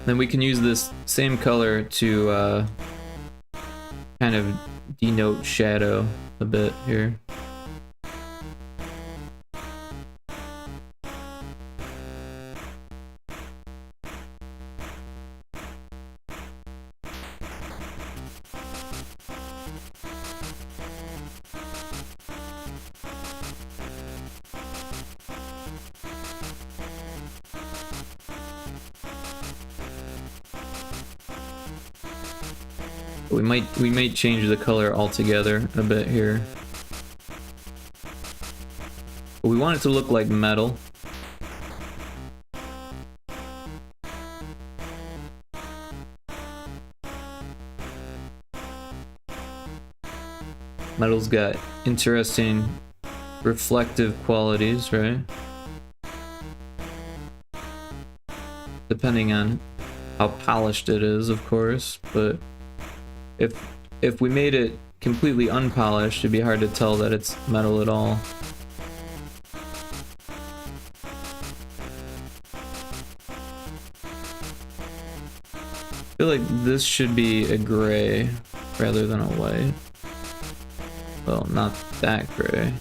Then we can use this same color to kind of denote shadow a bit here. We might change the color altogether a bit here. But we want it to look like metal. Metal's got interesting reflective qualities, right? Depending on how polished it is, of course, but if we made it completely unpolished, it'd be hard to tell that it's metal at all. I feel like this should be a gray rather than a white. Well, not that gray.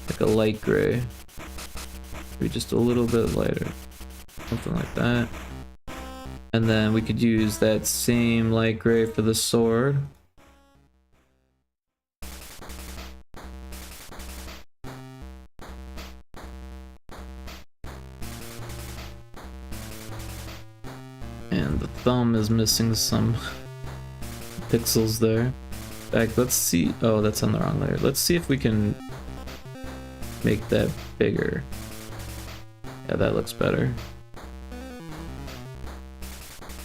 Like a light gray. Maybe just a little bit lighter. Something like that. And then we could use that same light gray for the sword. And the thumb is missing some pixels there. In fact, let's see. Oh, that's on the wrong layer. Let's see if we can make that bigger. Yeah, that looks better.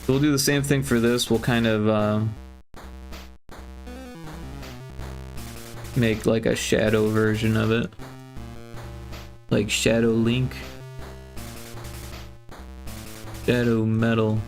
We'll do the same thing for this. We'll kind of make like a shadow version of it. Like Shadow Link. Shadow Metal.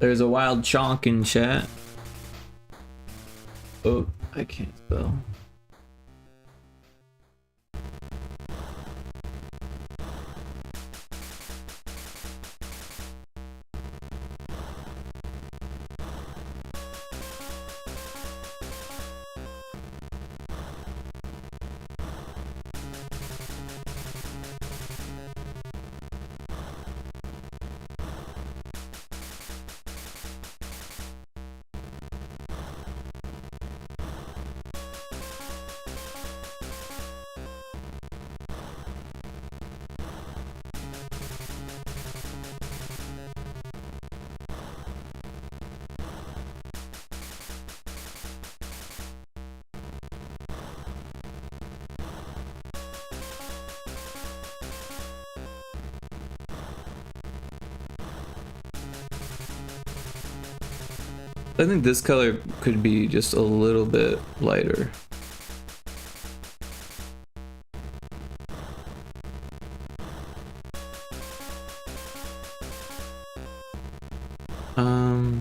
There's a wild chonk in chat. Oh, I can't spell. I think this color could be just a little bit lighter. Oh,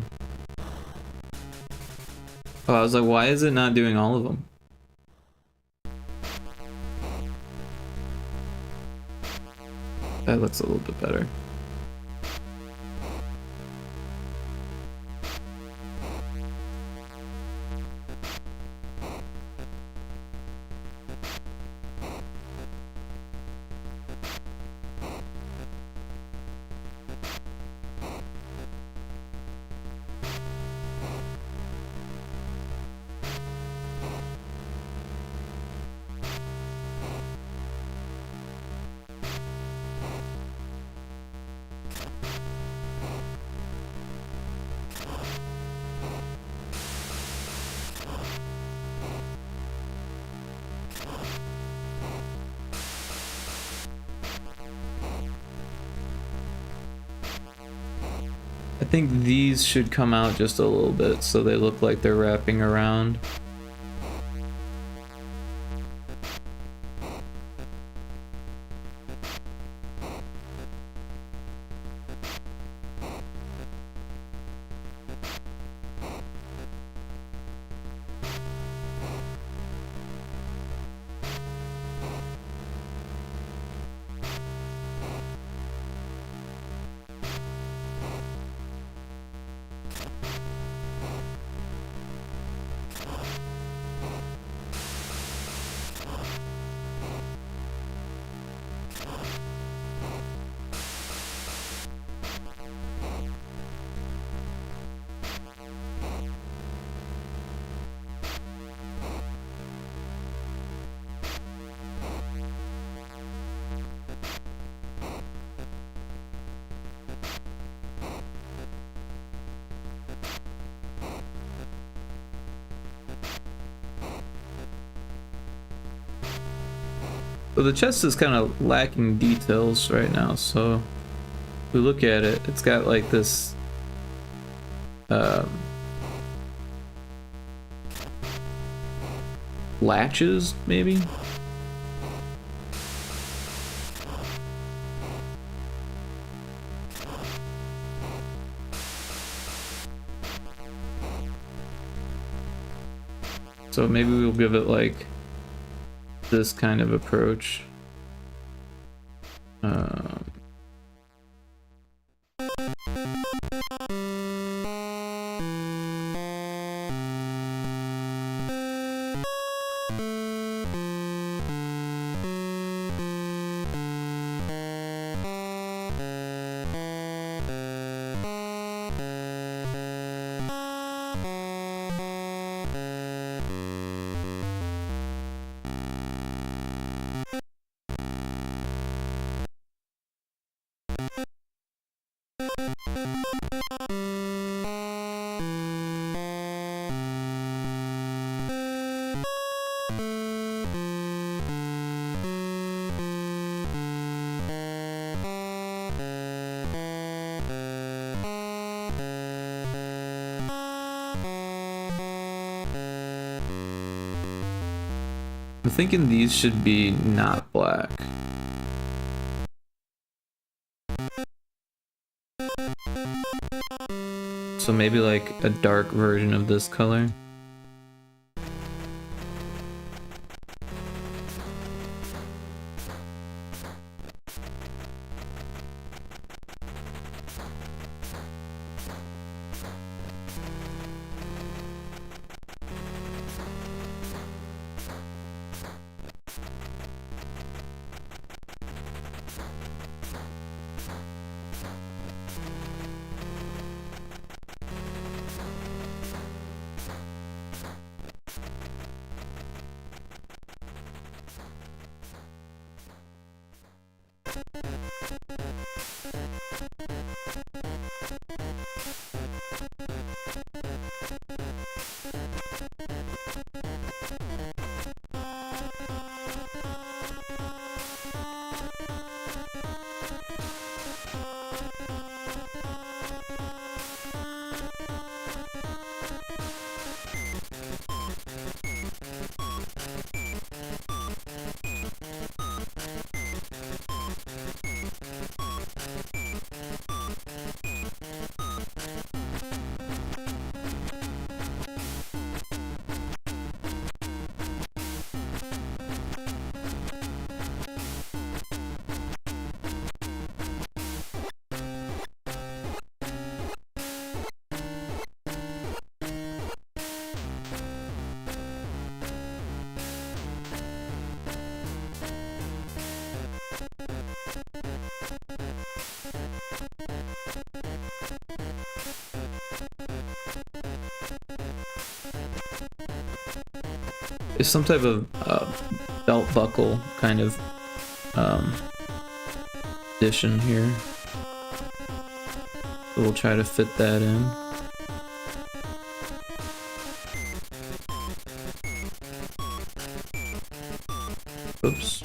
I was like, why is it not doing all of them? That looks a little bit better. I think these should come out just a little bit so they look like they're wrapping around. So the chest is kind of lacking details right now, so if we look at it, it's got like this latches, maybe? So maybe we'll give it like this kind of approach. I'm thinking these should be not black. So maybe like a dark version of this color. It's some type of belt buckle kind of addition here. So we'll try to fit that in. Oops.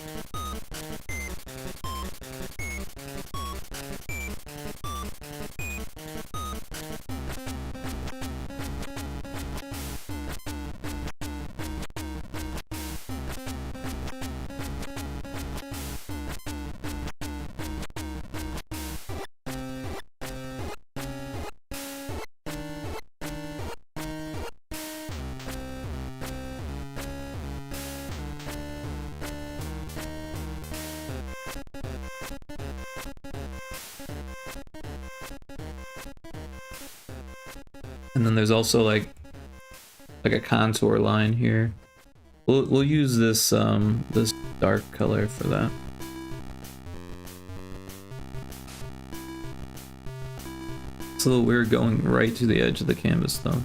And then there's also like a contour line here. We'll use this this dark color for that. It's a little weird going right to the edge of the canvas though.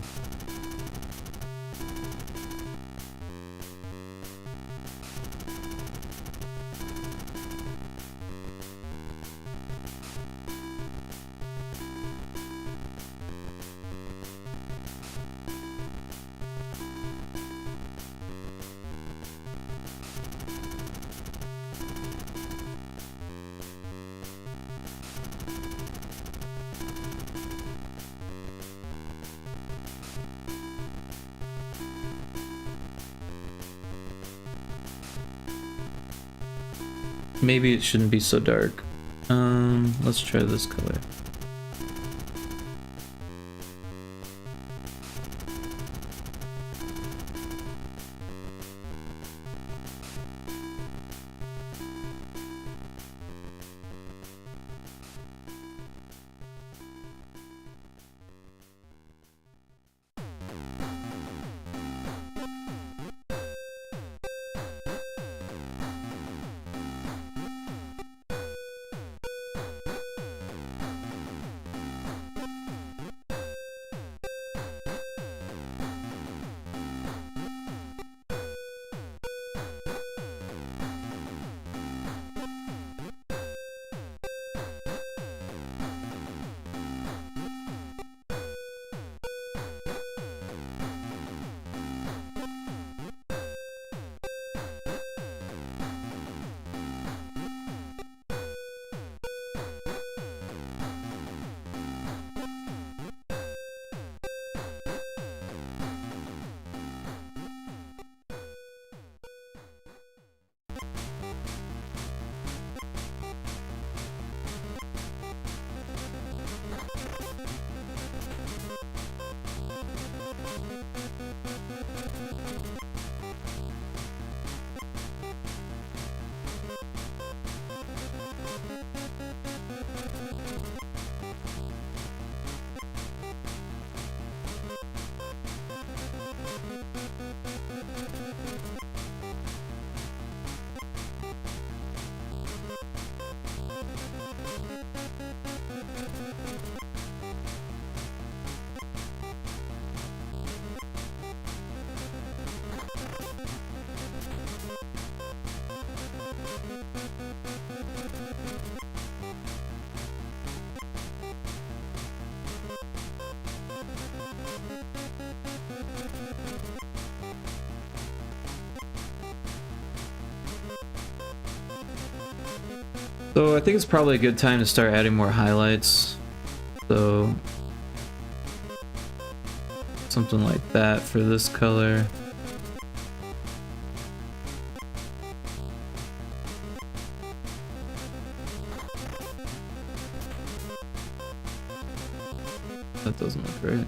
Maybe it shouldn't be so dark. Let's try this color. So I think it's probably a good time to start adding more highlights. So something like that for this color. That doesn't look great.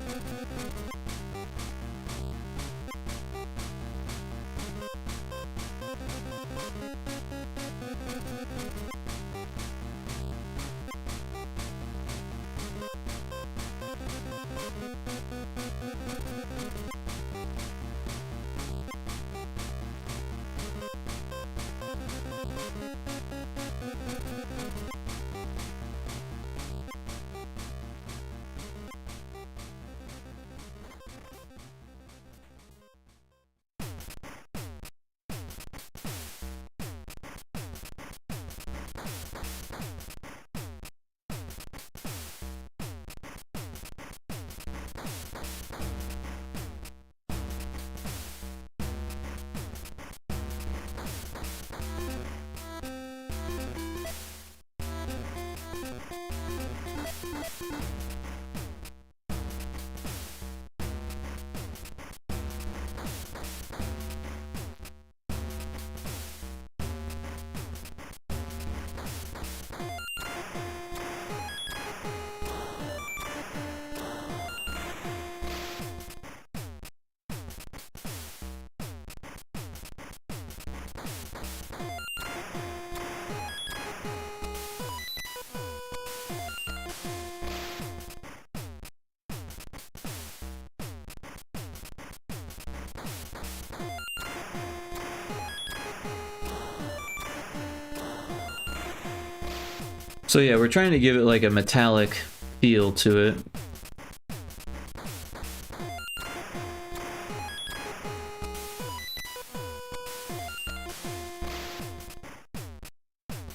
So yeah, we're trying to give it like a metallic feel to it.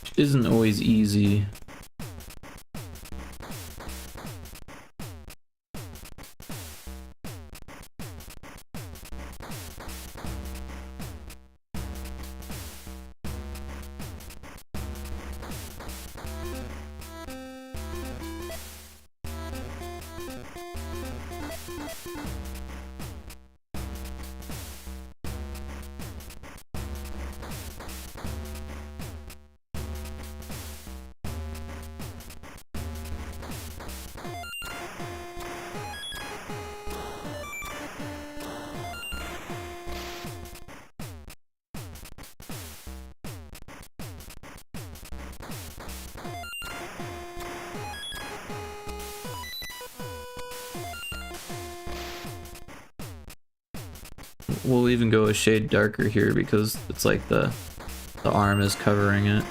Which isn't always easy. We'll even go a shade darker here because it's like the arm is covering it.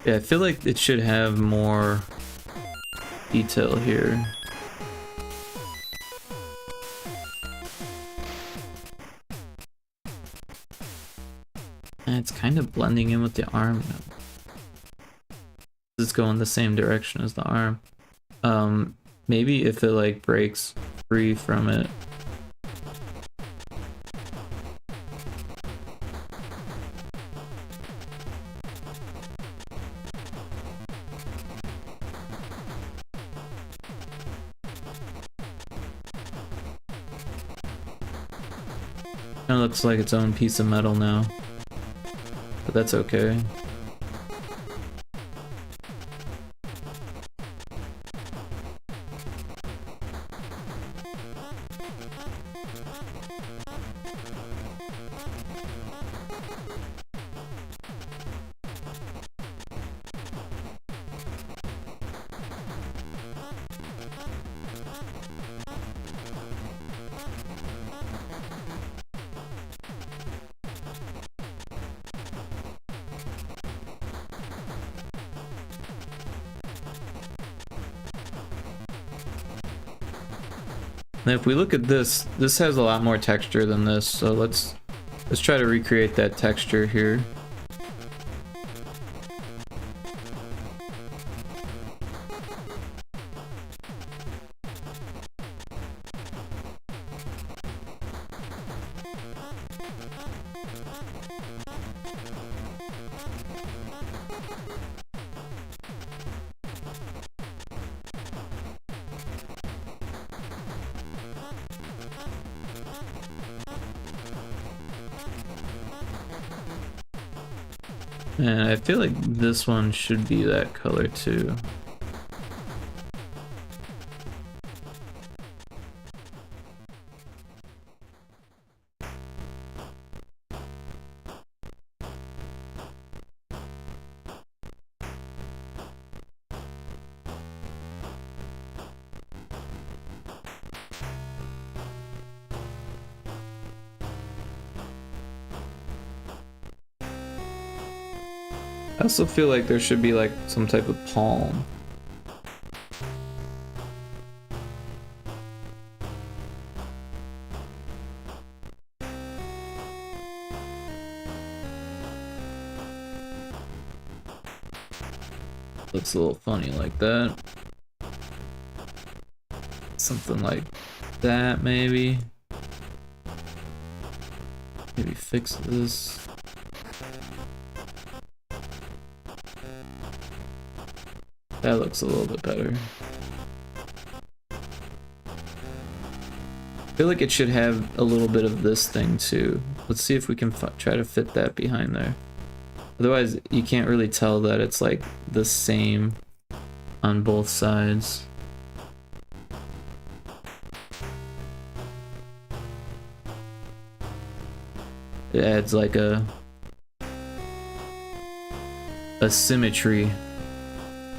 Yeah, I feel like it should have more detail here. And it's kind of blending in with the arm now. It's going the same direction as the arm. Maybe if it like breaks free from it. Kind of looks like its own piece of metal now, but that's okay. And if we look at this, this has a lot more texture than this, so let's try to recreate that texture here. And I feel like this one should be that color too. I also feel like there should be like some type of palm. Looks a little funny like that. Something like that maybe. Maybe fix this. That looks a little bit better. I feel like it should have a little bit of this thing too. Let's see if we can try to fit that behind there. Otherwise, you can't really tell that it's like the same on both sides. It adds like a symmetry.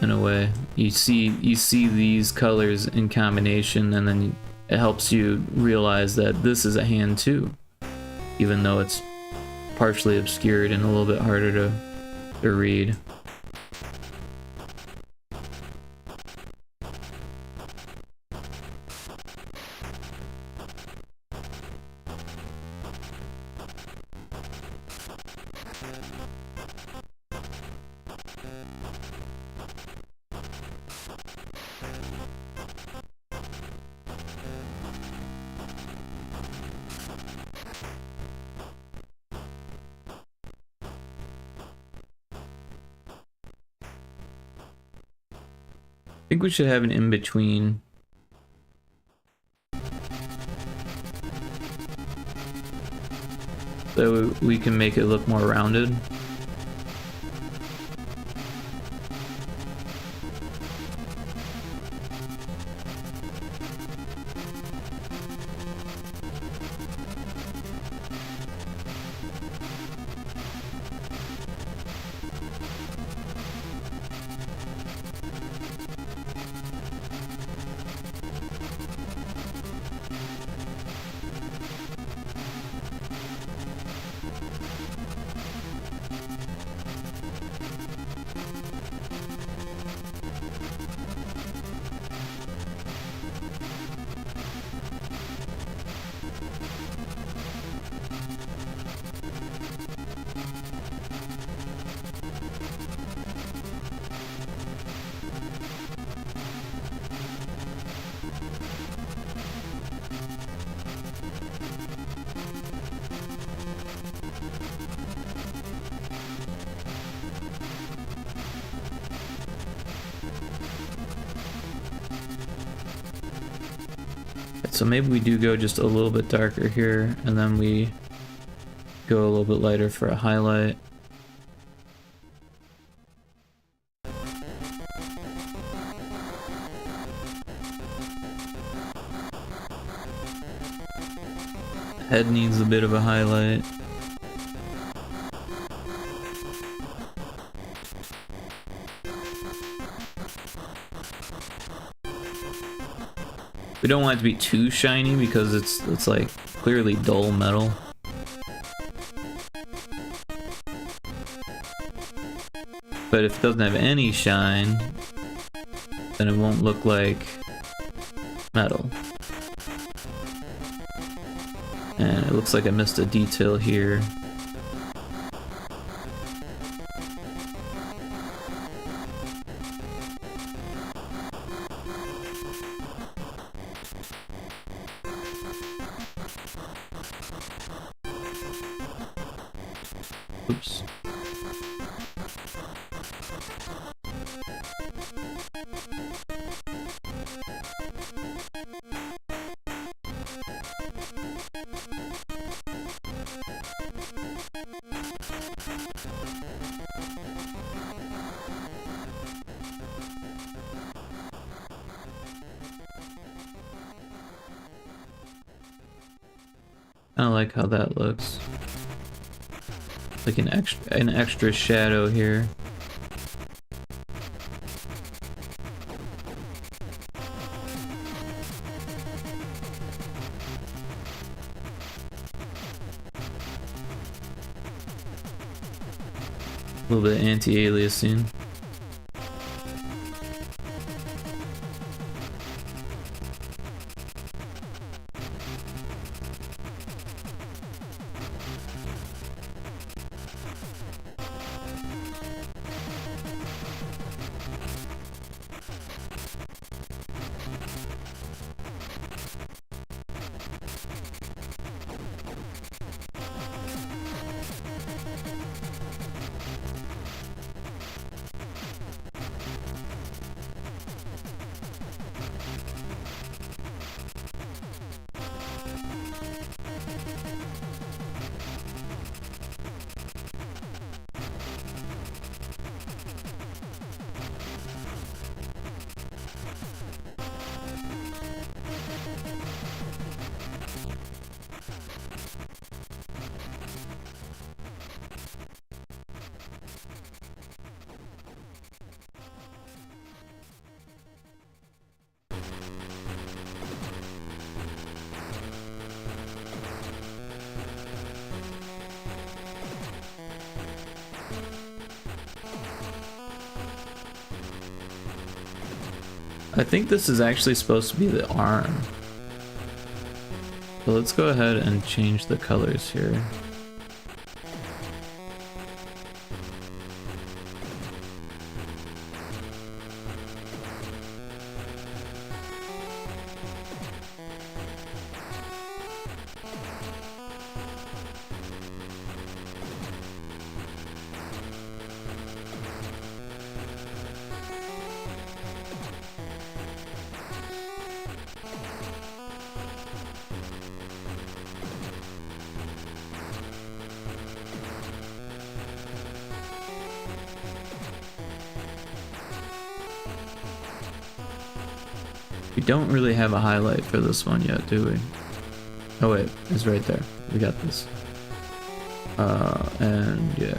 In a way, you see these colors in combination, and then it helps you realize that this is a hand too, even though it's partially obscured and a little bit harder to read. I think we should have an in-between. So we can make it look more rounded. So maybe we do go just a little bit darker here, and then we go a little bit lighter for a highlight. Head needs a bit of a highlight. We don't want it to be too shiny because it's like clearly dull metal. But if it doesn't have any shine, then it won't look like metal. And it looks like I missed a detail here. Oops. I don't like how that looks. Like an extra shadow here. A little bit of anti-aliasing. I think this is actually supposed to be the arm. So let's go ahead and change the colors here. We don't really have a highlight for this one yet, do we? Oh wait, it's right there. We got this. And yeah.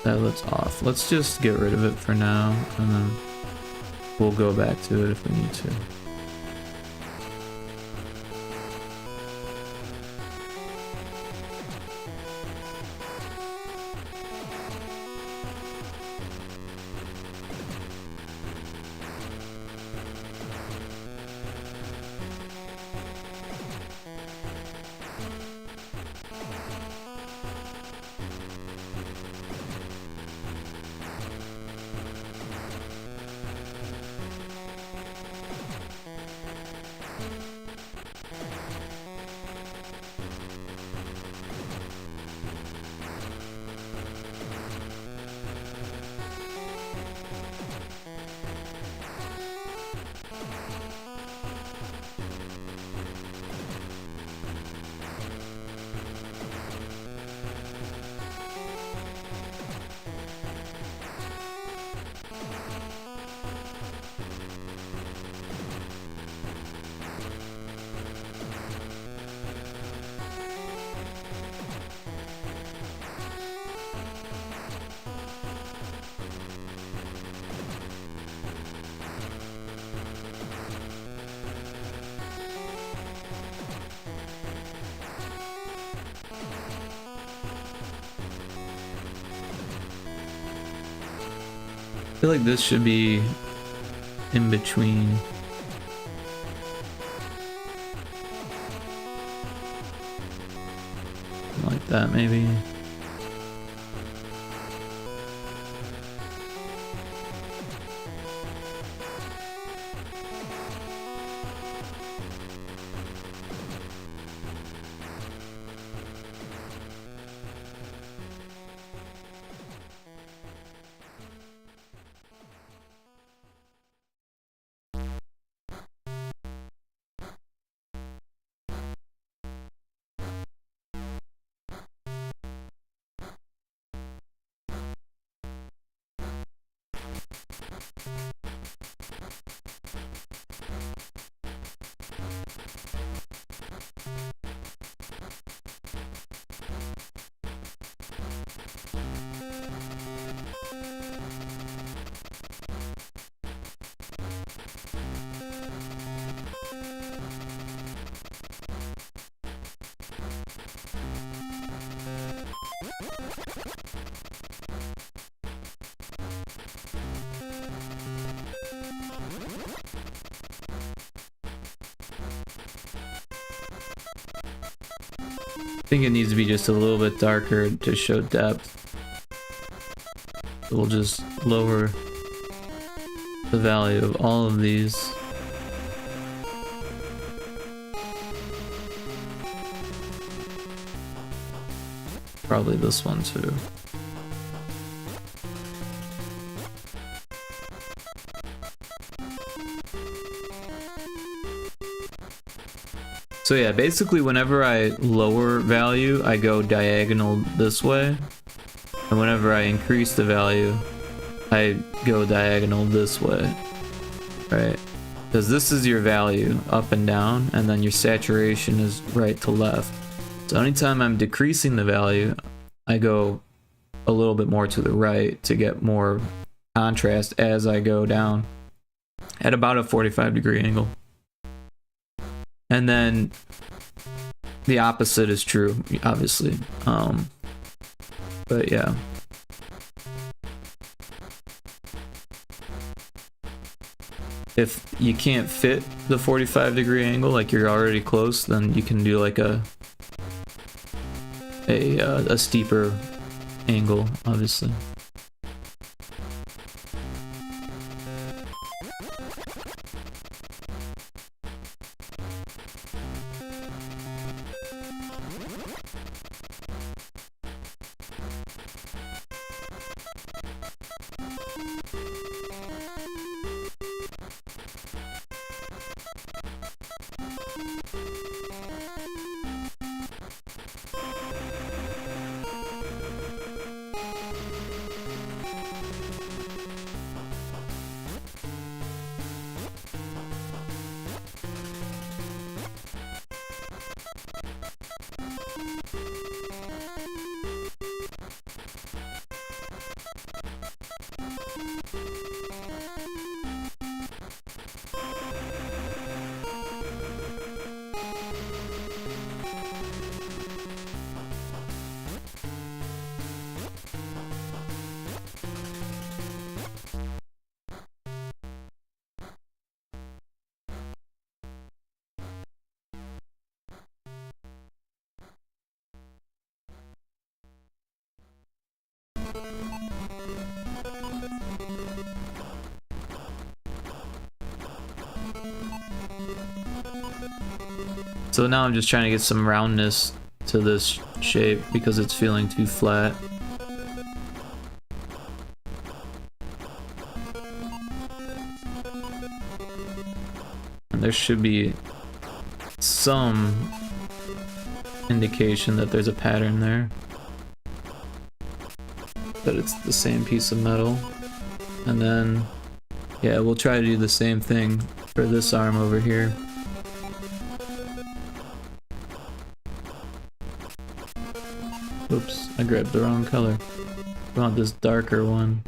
That looks off. Let's just get rid of it for now, and then we'll go back to it if we need to. I feel like this should be in between. Like that, maybe. I think it needs to be just a little bit darker to show depth. We'll just lower the value of all of these. Probably this one too. So yeah, basically whenever I lower value, I go diagonal this way. And whenever I increase the value, I go diagonal this way. Right? Because this is your value, up and down, and then your saturation is right to left. So anytime I'm decreasing the value, I go a little bit more to the right to get more contrast as I go down at about a 45-degree angle. And then the opposite is true, obviously. But yeah. If you can't fit the 45-degree angle, like you're already close, then you can do like a steeper angle, obviously. So now I'm just trying to get some roundness to this shape because it's feeling too flat. And there should be some indication that there's a pattern there. That it's the same piece of metal. And then, yeah, we'll try to do the same thing for this arm over here. Oops, I grabbed the wrong color. I want this darker one.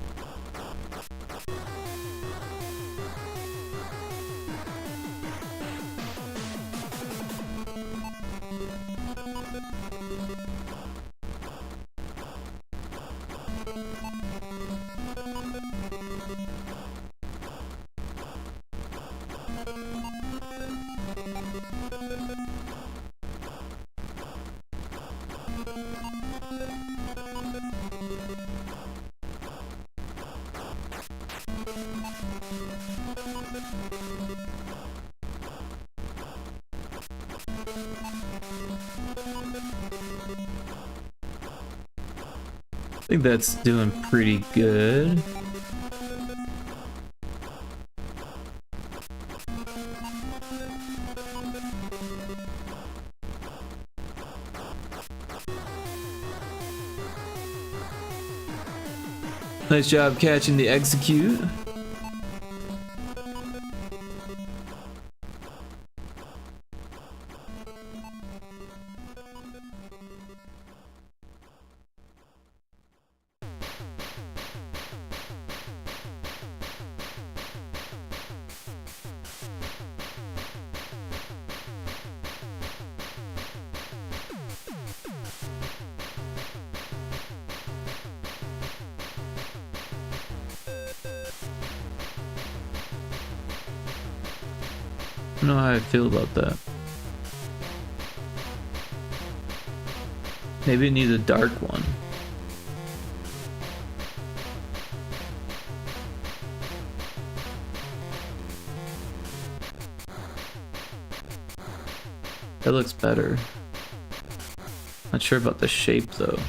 I think that's doing pretty good. Nice job catching the execute. I don't know how I feel about that. Maybe it needs a dark one. That looks better. Not sure about the shape though.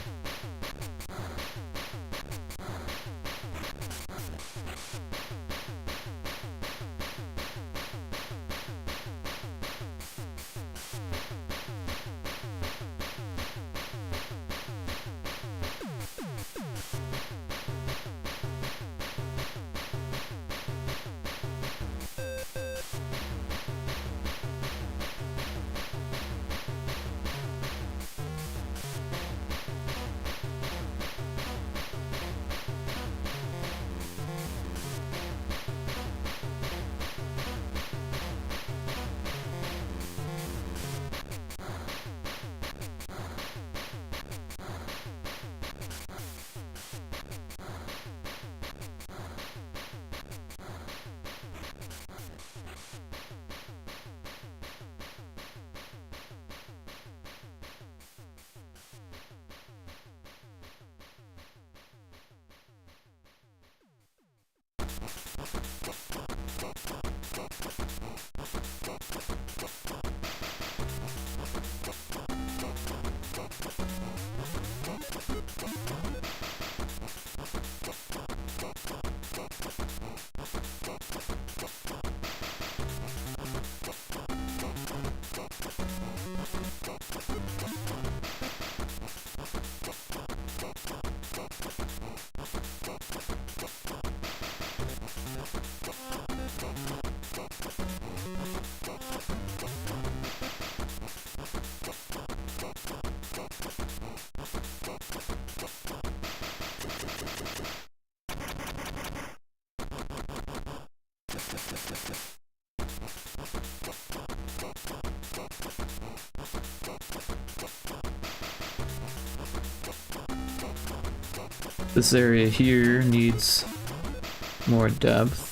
This area here needs more depth.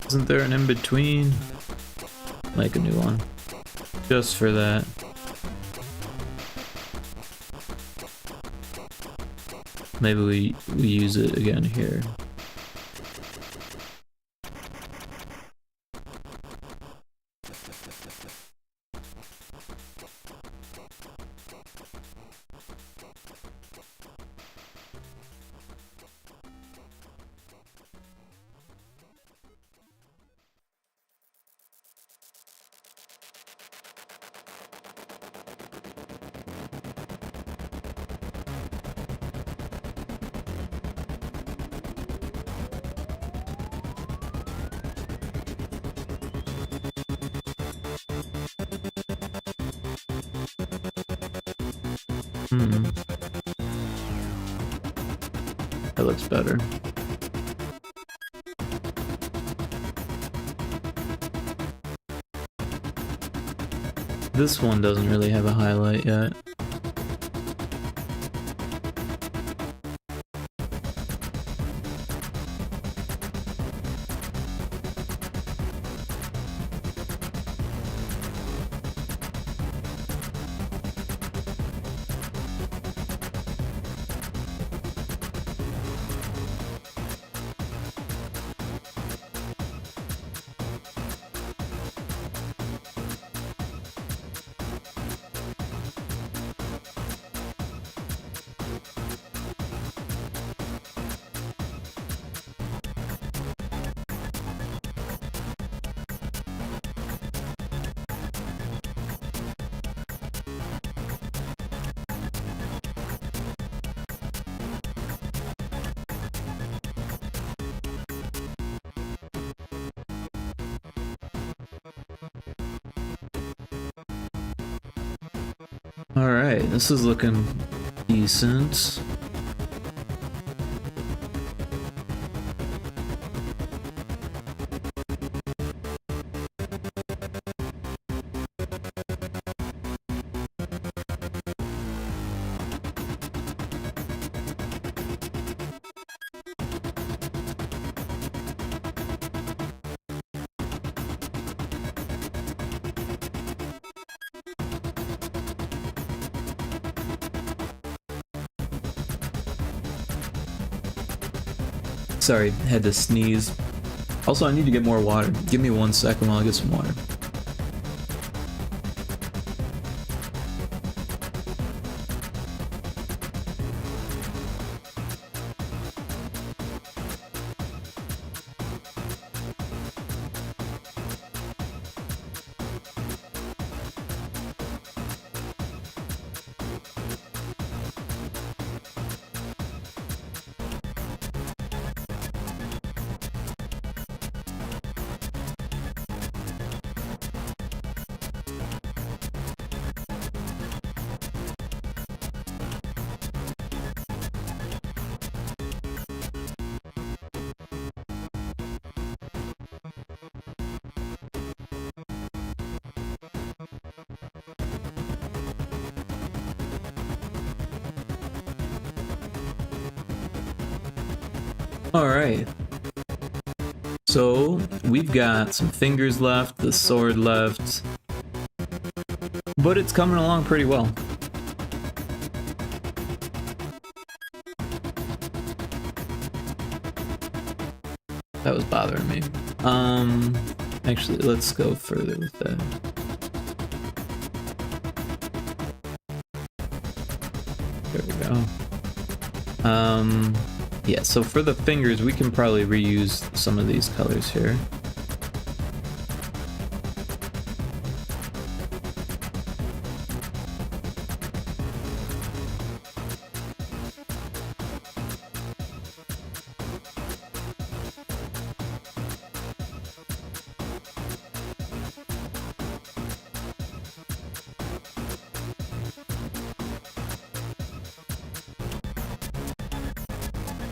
Isn't there an in-between? Make a new one. Just for that. Maybe we use it again here. That looks better. This one doesn't really have a highlight yet. Alright, this is looking decent. Sorry, had to sneeze. Also, I need to get more water. Give me 1 second while I get some water. Alright. So, we've got some fingers left, the sword left. But it's coming along pretty well. That was bothering me. Actually, let's go further with that. There we go. Yeah, so for the fingers, we can probably reuse some of these colors here.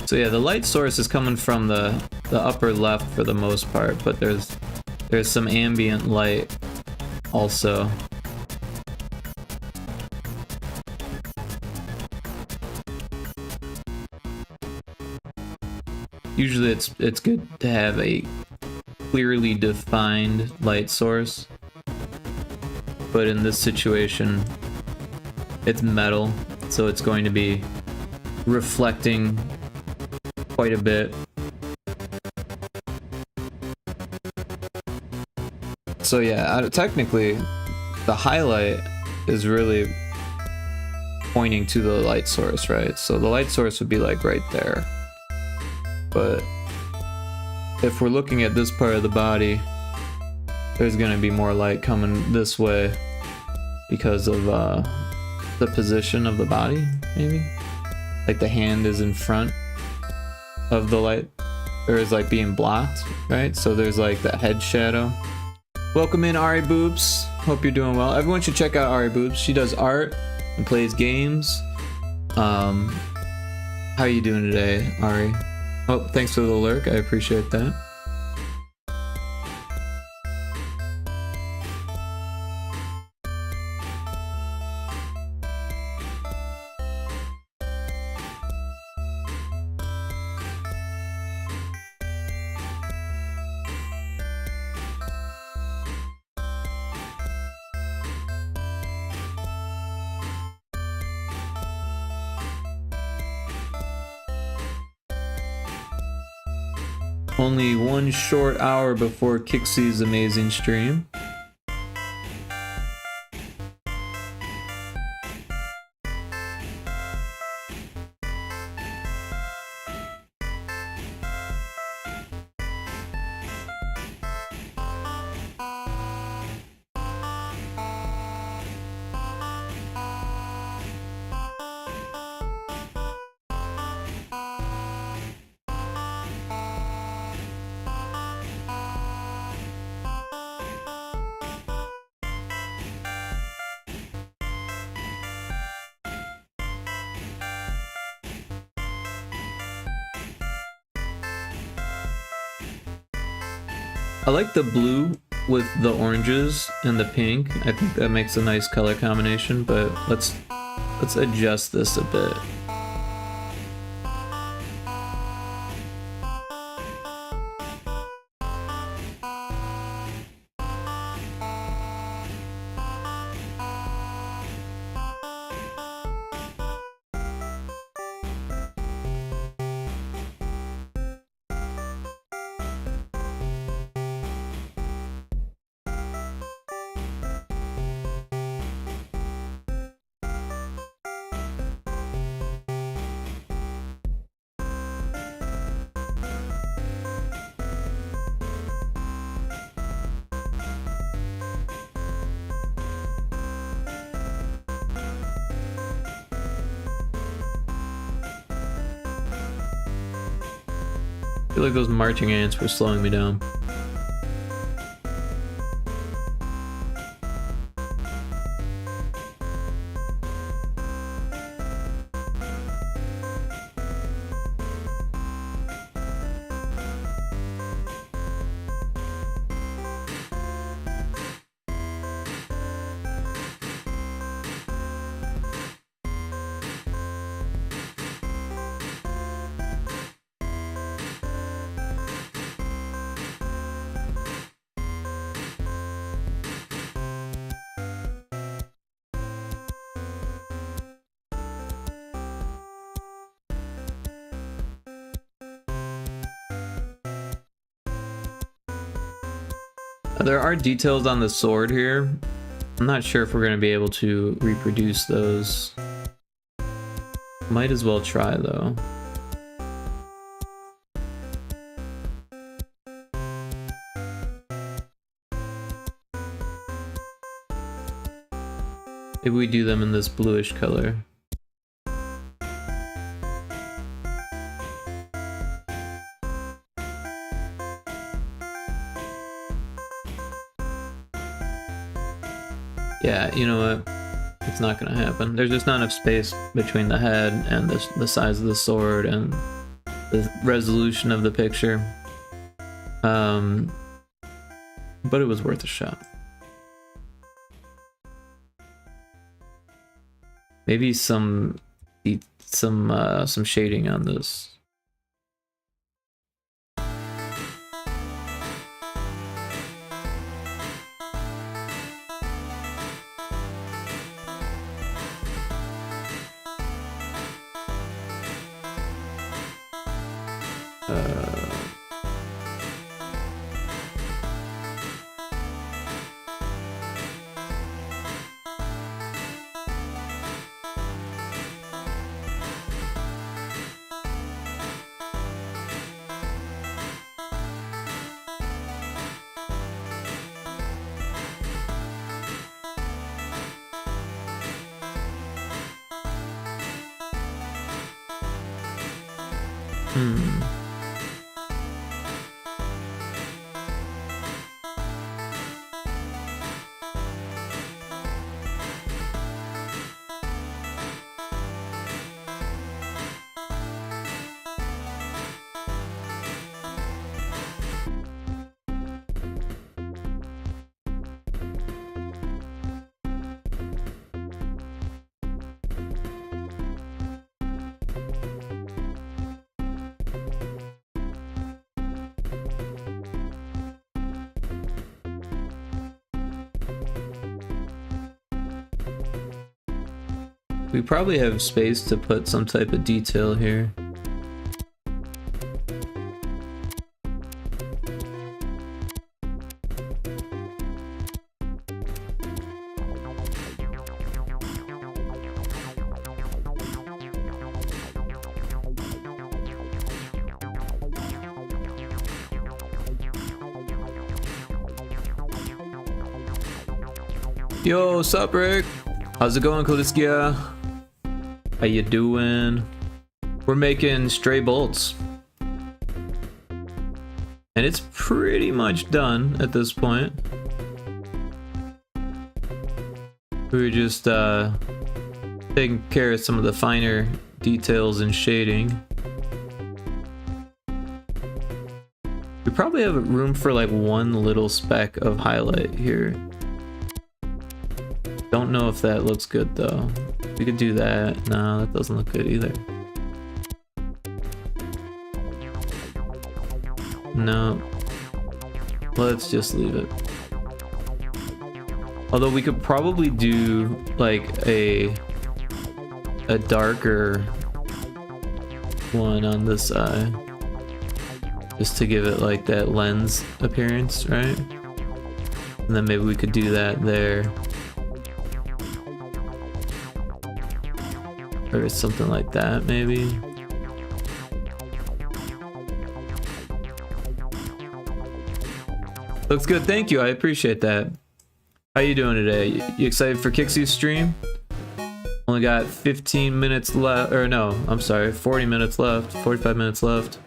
So yeah, the light source is coming from the upper left for the most part, but there's some ambient light also. Usually it's good to have a clearly defined light source, but in this situation it's metal, so it's going to be reflecting quite a bit. So yeah, technically the highlight is really pointing to the light source, right? So the light source would be like right there. But if we're looking at this part of the body, there's gonna be more light coming this way because of the position of the body, maybe? Like the hand is in front of the light, or is like being blocked, right? So there's like that head shadow. Welcome in, Ari Boobs. Hope you're doing well. Everyone should check out Ari Boobs. She does art and plays games. How are you doing today, Ari? Oh, thanks for the lurk. I appreciate that. Only 1 short hour before Kixie's amazing stream. I like the blue with the oranges and the pink. I think that makes a nice color combination, but let's adjust this a bit. I feel like those marching ants were slowing me down. There are details on the sword here. I'm not sure if we're going to be able to reproduce those. Might as well try though. Maybe we do them in this bluish color. Yeah, you know what? It's not gonna happen. There's just not enough space between the head and the size of the sword and the resolution of the picture. But it was worth a shot. Maybe some shading on this. We probably have space to put some type of detail here. Yo, sup, Rick? How's it going, Kaliskia? How you doing? We're making stray bolts. And it's pretty much done at this point. We were just taking care of some of the finer details and shading. We probably have room for like one little speck of highlight here. Don't know if that looks good though. We could do that. No, that doesn't look good either. No. Let's just leave it. Although we could probably do like a darker one on this eye. Just to give it like that lens appearance, right? And then maybe we could do that there. Or something like that, maybe. Looks good, thank you, I appreciate that. How you doing today? You excited for Kixie's stream? Only got 15 minutes left, or no, I'm sorry, 40 minutes left, 45 minutes left.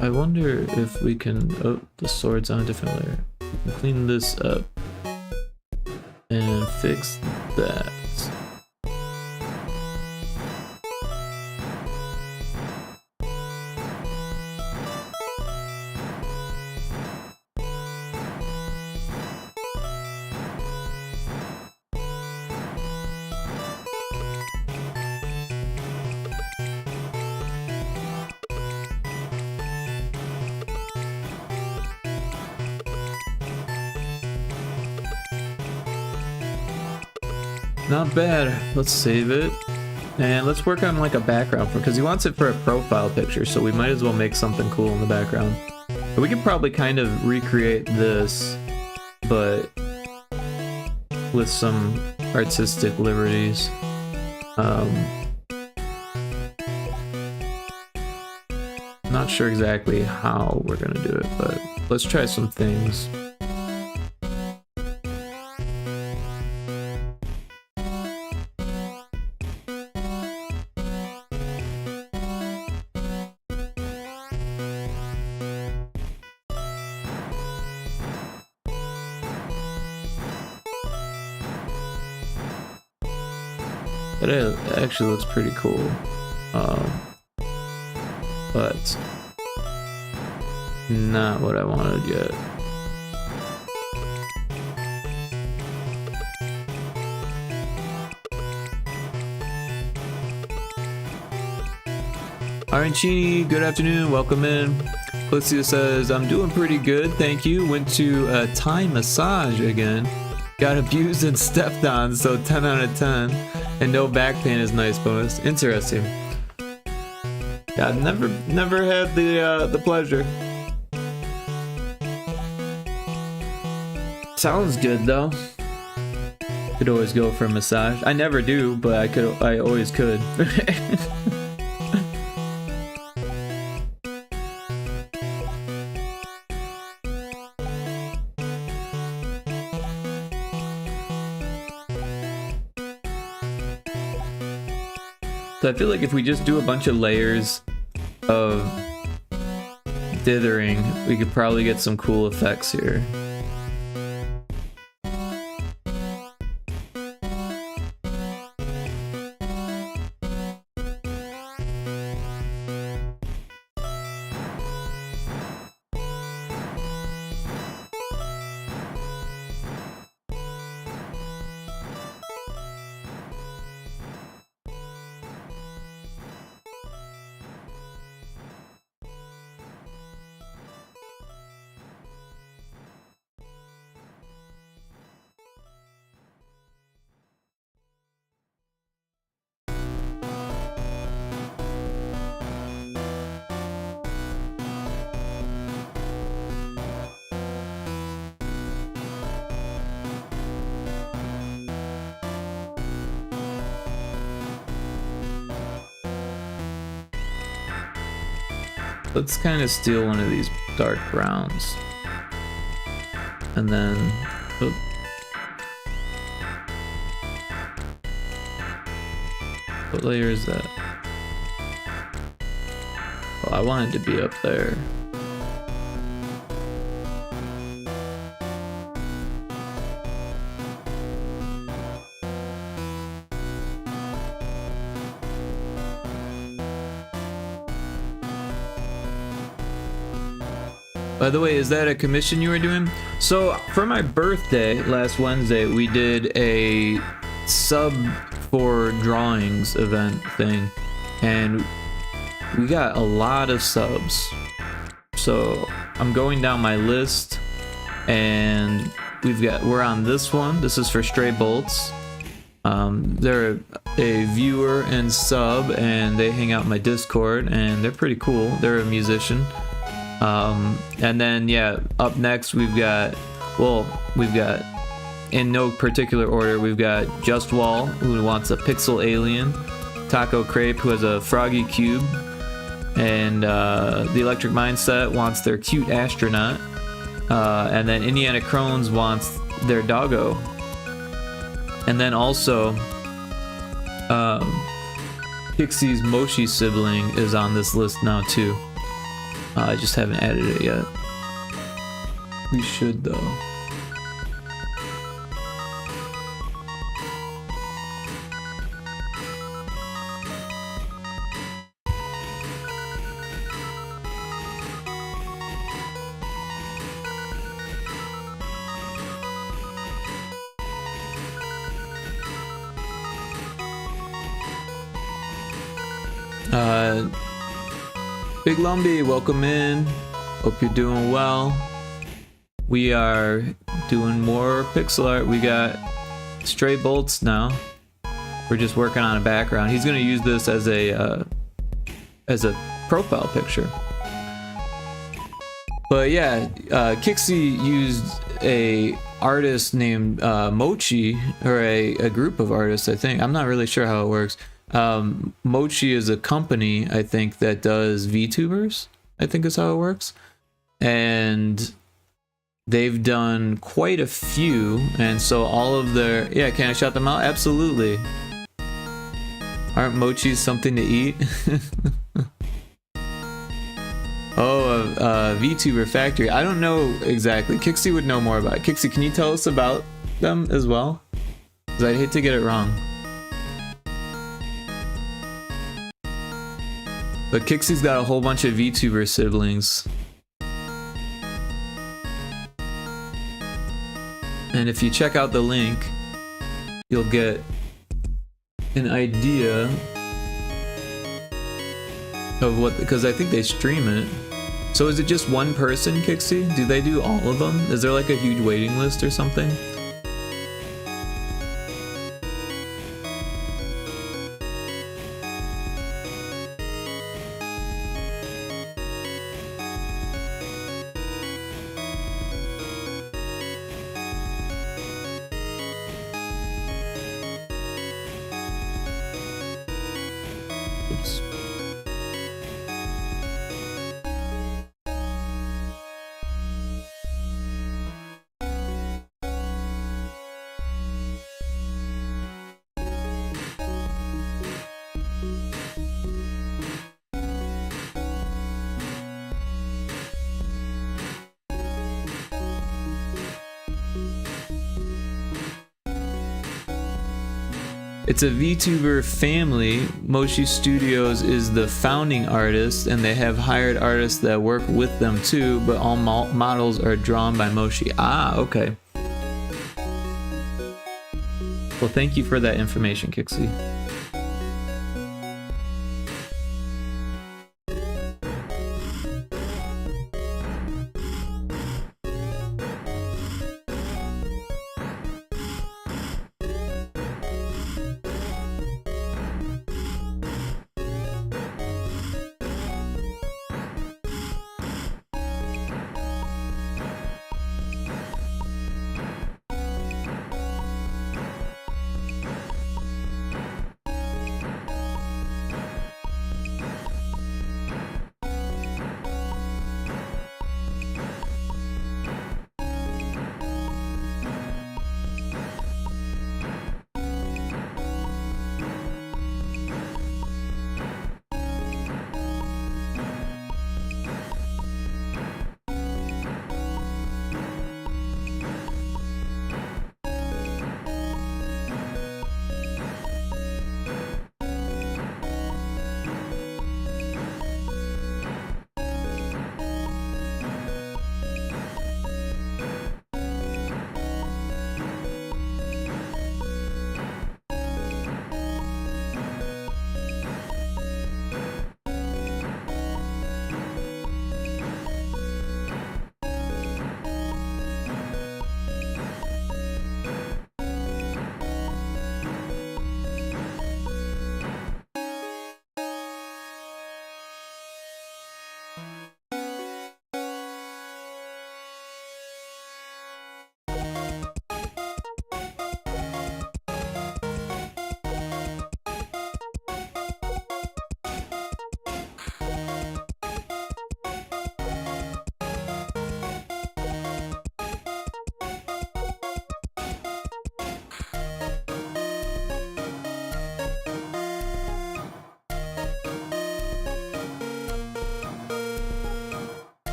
I wonder if we can, oh, the sword's on a different layer. We can clean this up and fix that. Not bad. Let's save it. And let's work on like a background because he wants it for a profile picture, so we might as well make something cool in the background. But we could probably kind of recreate this, but with some artistic liberties. Not sure exactly how we're gonna do it, but let's try some things. It actually looks pretty cool, but not what I wanted yet. Arancini, good afternoon, welcome in. Clicia says, I'm doing pretty good, thank you. Went to a Thai massage again. Got abused and stepped on, so 10 out of 10. And no back pain is nice bonus. Interesting. Yeah, I've never had the pleasure. Sounds good though. Could always go for a massage. I never do, but I always could. So I feel like if we just do a bunch of layers of dithering, we could probably get some cool effects here. Let's kind of steal one of these dark browns. And then... Oop. What layer is that? I wanted to be up there. By the way, is that a commission you were doing? So for my birthday last Wednesday, we did a sub for drawings event thing, and we got a lot of subs. So I'm going down my list, and we're on this one. This is for Stray Bolts. They're a viewer and sub, and they hang out in my Discord, and they're pretty cool. They're a musician. And then, yeah, up next we've got in no particular order, we've got Just Wall, who wants a pixel alien, Taco Crepe, who has a froggy cube, and the Electric Mindset wants their cute astronaut, and then Indiana Crones wants their doggo, and then also Pixie's Moshi sibling is on this list now too. I just haven't added it yet. We should though. Big Lumbee, welcome in. Hope you're doing well. We are doing more pixel art. We got Stray Bolts now. We're just working on a background. He's gonna use this as a profile picture. But yeah, Kixie used a artist named Mochi, or a group of artists, I think. I'm not really sure how it works. Mochi is a company, I think, that does VTubers, I think is how it works. And they've done quite a few, and so all of their... Yeah, can I shout them out? Absolutely. Aren't Mochis something to eat? Oh, VTuber Factory. I don't know exactly. Kixie would know more about it. Kixie, can you tell us about them as well? Because I'd hate to get it wrong. But Kixie's got a whole bunch of VTuber siblings. And if you check out the link, you'll get an idea of what, because I think they stream it. So is it just one person, Kixie? Do they do all of them? Is there like a huge waiting list or something? It's a VTuber family. Moshi Studios is the founding artist, and they have hired artists that work with them too, but all models are drawn by Moshi. Ah, okay. Well, thank you for that information, Kixie.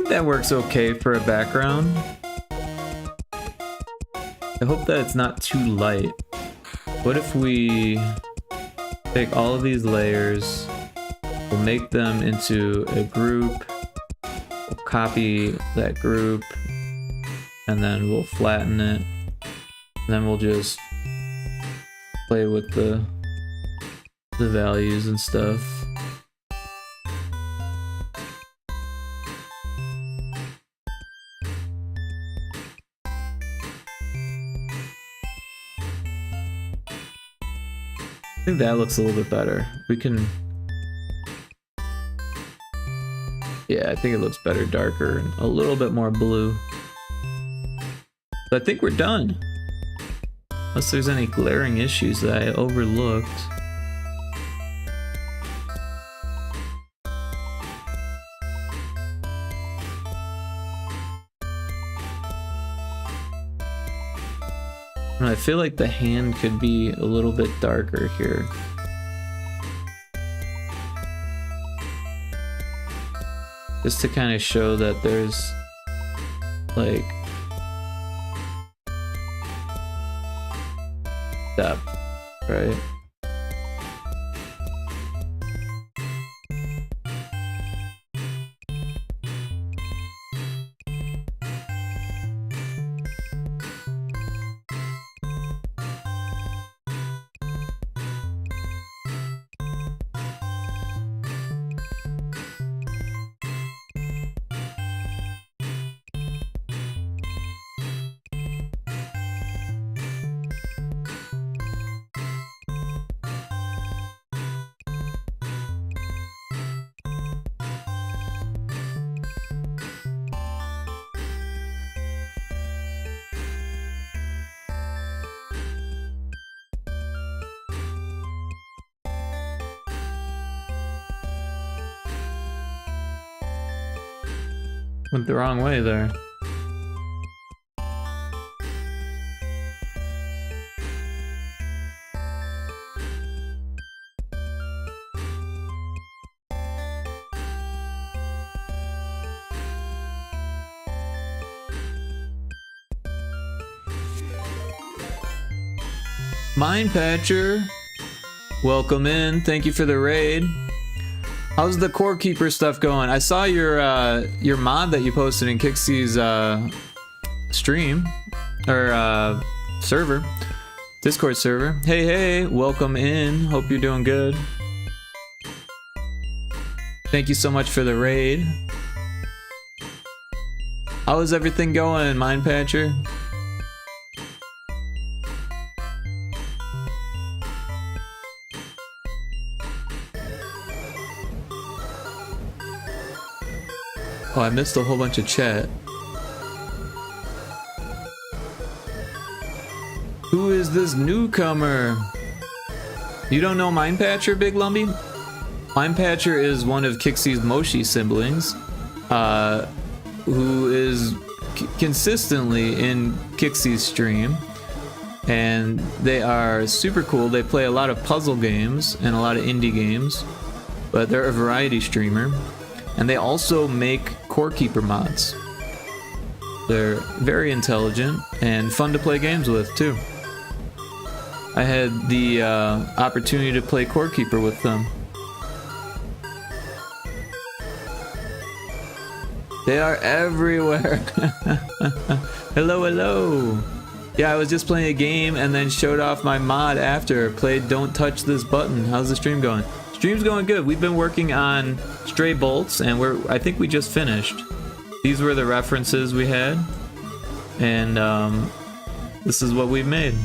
think that works okay for a background. I hope that it's not too light. What if we take all of these layers, we'll make them into a group, we'll copy that group, and then we'll flatten it, and then we'll just play with the values and stuff. I think that looks a little bit better. We can... Yeah, I think it looks better darker and a little bit more blue. But I think we're done. Unless there's any glaring issues that I overlooked. I feel like the hand could be a little bit darker here. Just to kind of show that there's like depth, right? Went the wrong way there. Mind Patcher, welcome in. Thank you for the raid. How's the Core Keeper stuff going? I saw your mod that you posted in Kixie's stream or server, Discord server. Hey, welcome in. Hope you're doing good. Thank you so much for the raid. How is everything going, Mind Patcher? Oh, I missed a whole bunch of chat. Who is this newcomer? You don't know Mind Patcher, Big Lumpy? Mind Patcher is one of Kixie's Moshi siblings, who is consistently in Kixie's stream, and they are super cool. They play a lot of puzzle games and a lot of indie games, but they're a variety streamer. And they also make Core Keeper mods. They're very intelligent and fun to play games with, too. I had the opportunity to play Core Keeper with them. They are everywhere. Hello. Yeah, I was just playing a game and then showed off my mod after. Played Don't Touch This Button. How's the stream going? Stream's going good. We've been working on Stray Bolts, and I think we just finished. These were the references we had, and this is what we've made.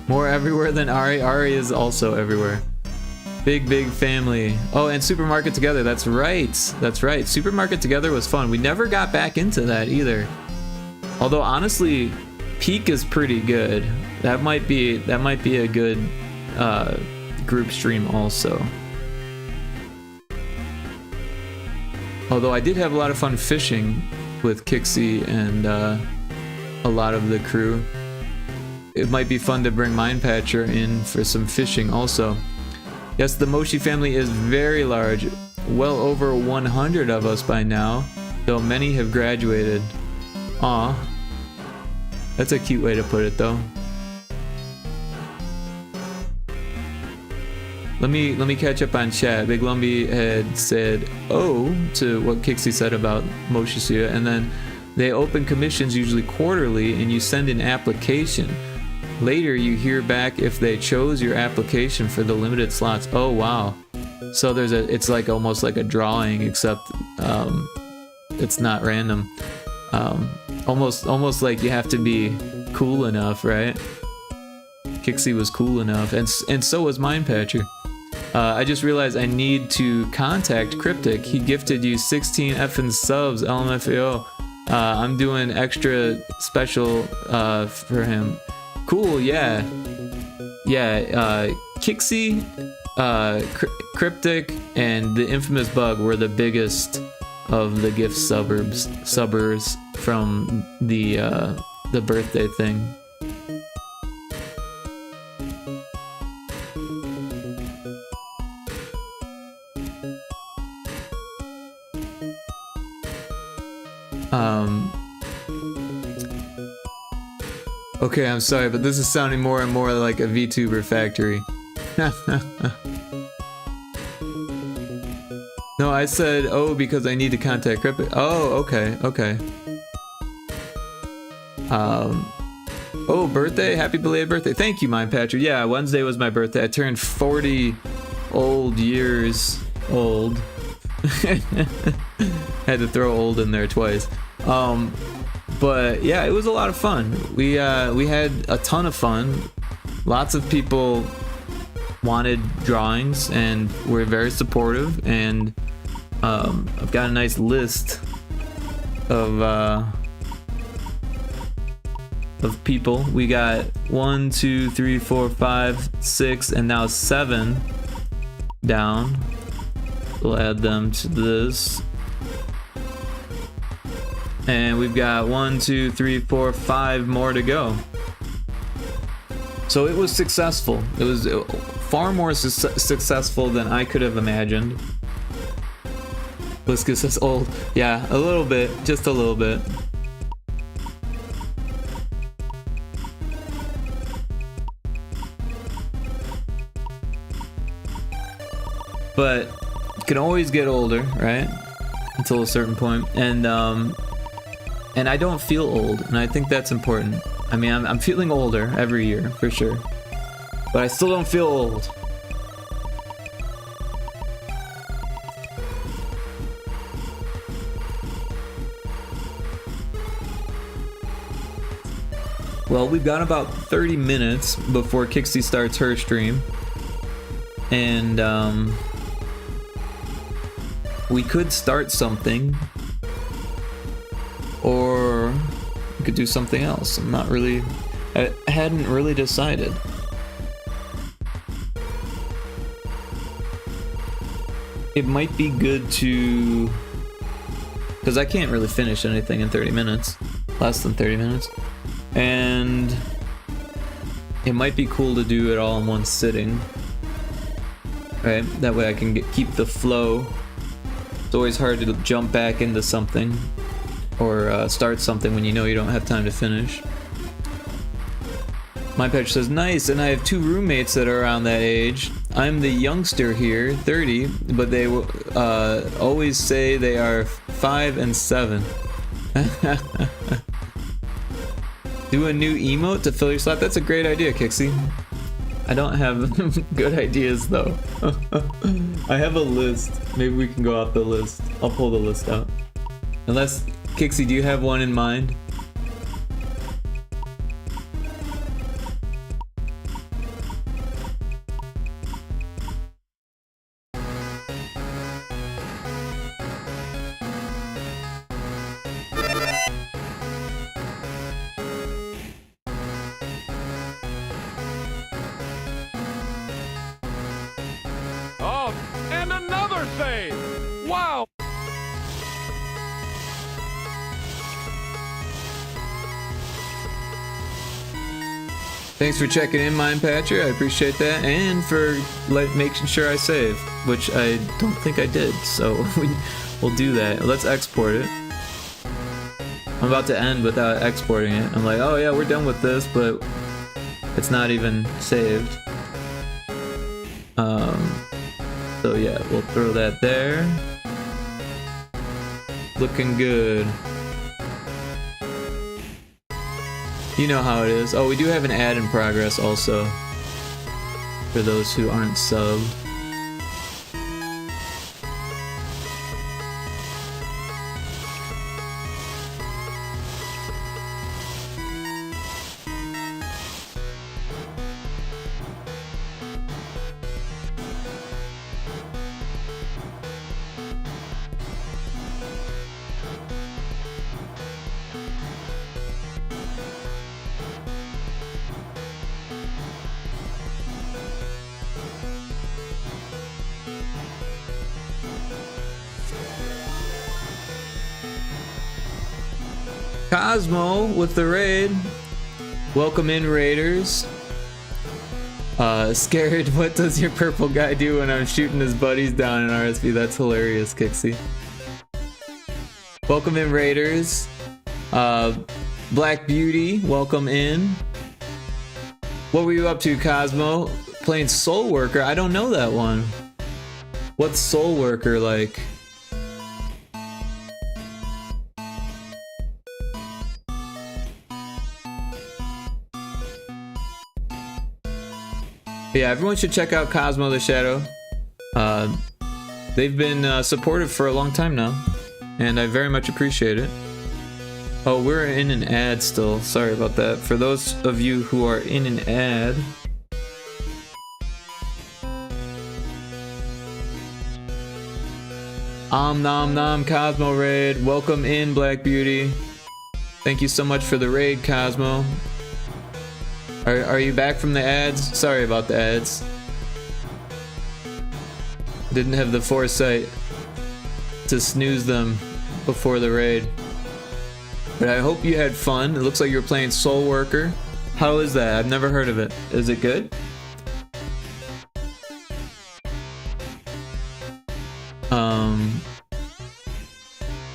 More everywhere than Ari. Ari is also everywhere. Big family. Oh, and Supermarket Together. That's right. Supermarket Together was fun. We never got back into that either. Although honestly, Peak is pretty good. That might be a good group stream also. Although I did have a lot of fun fishing with Kixie and a lot of the crew. It might be fun to bring Mind Patcher in for some fishing also. Yes, the Moshi family is very large. Well over 100 of us by now, though many have graduated. Aw. That's a cute way to put it, though. Let me catch up on chat. Big Lumbee had said oh to what Kixie said about Moshisuya, and then they open commissions usually quarterly, and you send an application. Later, you hear back if they chose your application for the limited slots. Oh wow! So it's like almost like a drawing, except it's not random. Almost like you have to be cool enough, right? Kixie was cool enough, and so was Mindpatcher. I just realized I need to contact Cryptic. He gifted you 16 effing subs, LMFAO. I'm doing extra special for him. Cool, yeah. Yeah, Kixie, Cryptic, and the infamous Bug were the biggest of the gift subbers from the birthday thing. Okay, I'm sorry, but this is sounding more and more like a VTuber factory. No, I said, oh, because I need to contact Cryptic. Oh, okay. Oh, birthday? Happy belated birthday. Thank you, Mindpatcher. Yeah, Wednesday was my birthday. I turned 40 years old. Had to throw old in there twice. But yeah, it was a lot of fun. We had a ton of fun. Lots of people wanted drawings and were very supportive, and I've got a nice list of people. We got 1, 2, 3, 4, 5, 6, and now 7 down. We'll add them to this. And we've got 1, 2, 3, 4, 5 more to go. So it was successful. It was far more successful than I could have imagined. Let's get us old. Yeah, a little bit, just a little bit. But you can always get older, right? Until a certain point. And I don't feel old, and I think that's important. I mean, I'm feeling older every year, for sure. But I still don't feel old. Well, we've got about 30 minutes before Kixie starts her stream. And, we could start something. Or we could do something else. I hadn't really decided. It might be good to, because I can't really finish anything in 30 minutes, less than 30 minutes. And it might be cool to do it all in one sitting. Right? That way I can keep the flow. It's always hard to jump back into something. Or start something when you know you don't have time to finish. Mindpatcher says, nice, and I have 2 roommates that are around that age. I'm the youngster here, 30, but they always say they are 5 and 7. Do a new emote to fill your slot? That's a great idea, Kixie. I don't have good ideas, though. I have a list. Maybe we can go off the list. I'll pull the list out. Unless... Kixie, do you have one in mind? Oh, and another save! Wow! Thanks for checking in, Mindpatcher. I appreciate that, and for making sure I save, which I don't think I did. So we'll do that. Let's export it. I'm about to end without exporting it. I'm like, oh yeah, we're done with this, but it's not even saved. So yeah, we'll throw that there. Looking good. You know how it is. Oh, we do have an ad in progress also, for those who aren't subbed. Cosmo with the raid. Welcome in, Raiders. Scared, what does your purple guy do when I'm shooting his buddies down in RSP? That's hilarious, Kixie. Welcome in, Raiders. Black Beauty, welcome in. What were you up to, Cosmo? Playing Soul Worker? I don't know that one. What's Soul Worker like? Yeah, everyone should check out Cosmo the Shadow. They've been supportive for a long time now, and I very much appreciate it. Oh, we're in an ad still. Sorry about that. For those of you who are in an ad, nom nom Cosmo raid. Welcome in, Black Beauty. Thank you so much for the raid, Cosmo. Are you back from the ads? Sorry about the ads. Didn't have the foresight to snooze them before the raid. But I hope you had fun. It looks like you were playing Soul Worker. How is that? I've never heard of it. Is it good?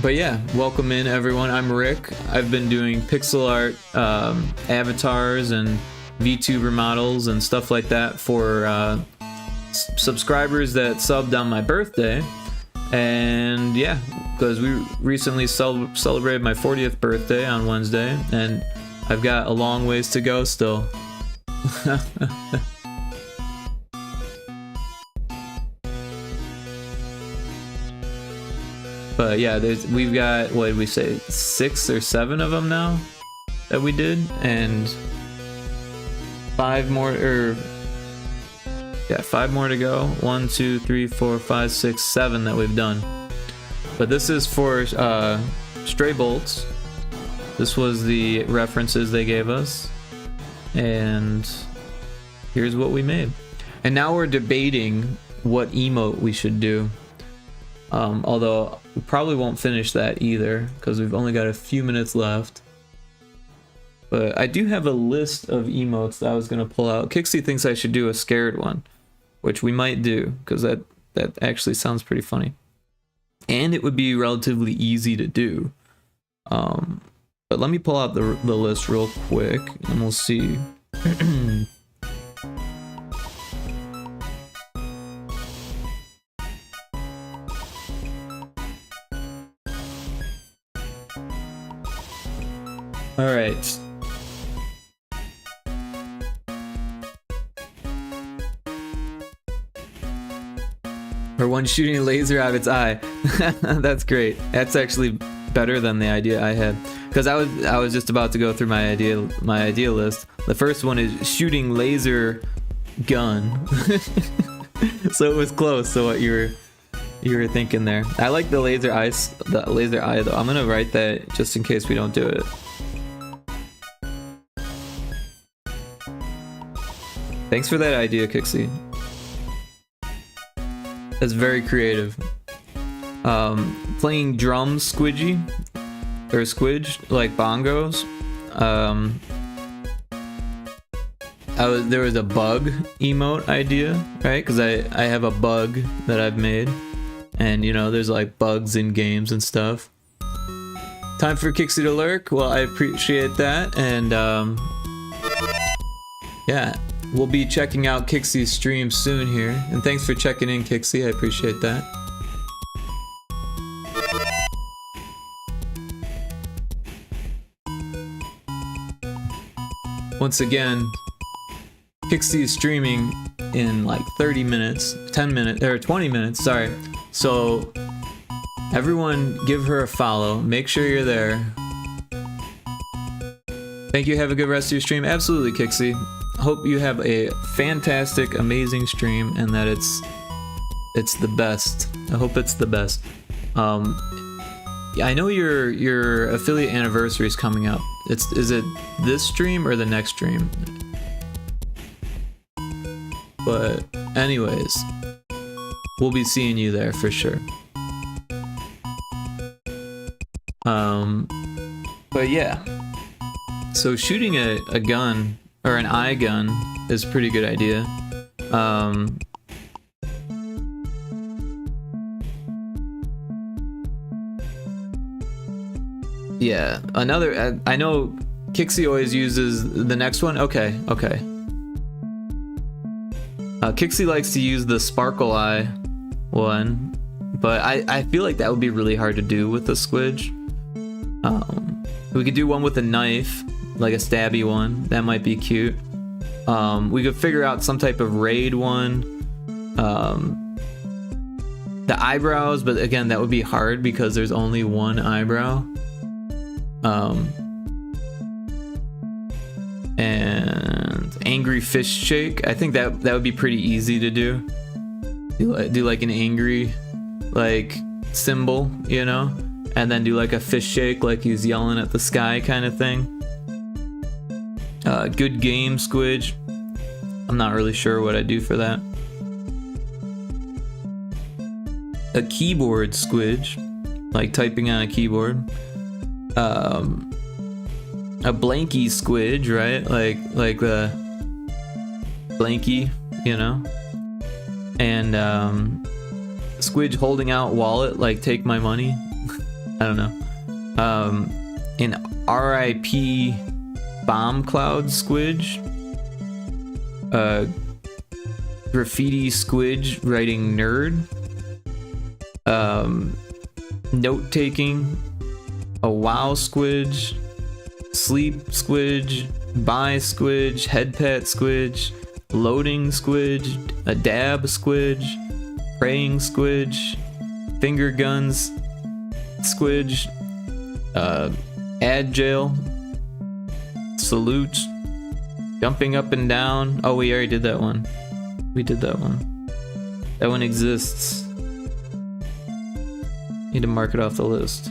But yeah, welcome in everyone. I'm Rick. I've been doing pixel art, avatars, and VTuber models and stuff like that for subscribers that subbed on my birthday. And yeah, because we recently celebrated my 40th birthday on Wednesday, and I've got a long ways to go still. But yeah, we've got, what did we say, 6 or 7 of them now that we did, and 5 more, or yeah, 5 more to go. 1, 2, 3, 4, 5, 6, 7 that we've done. But this is for Stray Bolts. This was the references they gave us, and here's what we made. And now we're debating what emote we should do. Although we probably won't finish that either, because we've only got a few minutes left. But I do have a list of emotes that I was going to pull out. Kixie thinks I should do a scared one, which we might do, because that actually sounds pretty funny. And it would be relatively easy to do. But let me pull out the list real quick, and we'll see. All right. Or one shooting a laser out of its eye. That's great. That's actually better than the idea I had, because I was just about to go through my idea list. The first one is shooting laser gun. So it was close. So what you were thinking there. I like the laser eye though. I'm gonna write that just in case we don't do it. Thanks for that idea, Kixie. That's very creative. Playing drums, squidgy, or squidge, like bongos. there was a bug emote idea, right? Because I have a bug that I've made, and you know, there's like bugs in games and stuff. Time for Kixie to lurk. Well, I appreciate that, and yeah, we'll be checking out Kixie's stream soon here. And thanks for checking in, Kixie. I appreciate that. Once again, Kixie is streaming in like 30 minutes, 10 minutes, or 20 minutes, sorry. So everyone give her a follow. Make sure you're there. Thank you. Have a good rest of your stream. Absolutely, Kixie. Hope you have a fantastic, amazing stream and that it's the best. I hope it's the best. Yeah, I know your affiliate anniversary is coming up. Is it this stream or the next stream? But anyways, we'll be seeing you there for sure. But yeah. So shooting a gun or an eye gun is a pretty good idea. Yeah, another, I know Kixie always uses the next one. Okay. Kixie likes to use the sparkle eye one, but I feel like that would be really hard to do with the squidge. We could do one with a knife, like a stabby one. That might be cute. We could figure out some type of raid one. The eyebrows, but again, that would be hard because there's only one eyebrow. And angry fish shake. I think that would be pretty easy to do. Do like an angry like symbol, you know, and then do like a fish shake, like he's yelling at the sky kind of thing. Good game squidge. I'm not really sure what I do for that. A keyboard squidge, like typing on a keyboard. A blanky squidge, right? Like the blanky, you know? And squidge holding out wallet, like take my money. I don't know. An RIP bomb cloud squidge. Graffiti squidge writing nerd. Note taking. A wow squidge. Sleep squidge. Buy squidge. Head pat squidge. Loading squidge. A dab squidge. Praying squidge. Finger guns squidge. Ad jail. Salute. Jumping up and down. Oh, we already did that one. We did that one. That one exists. Need to mark it off the list.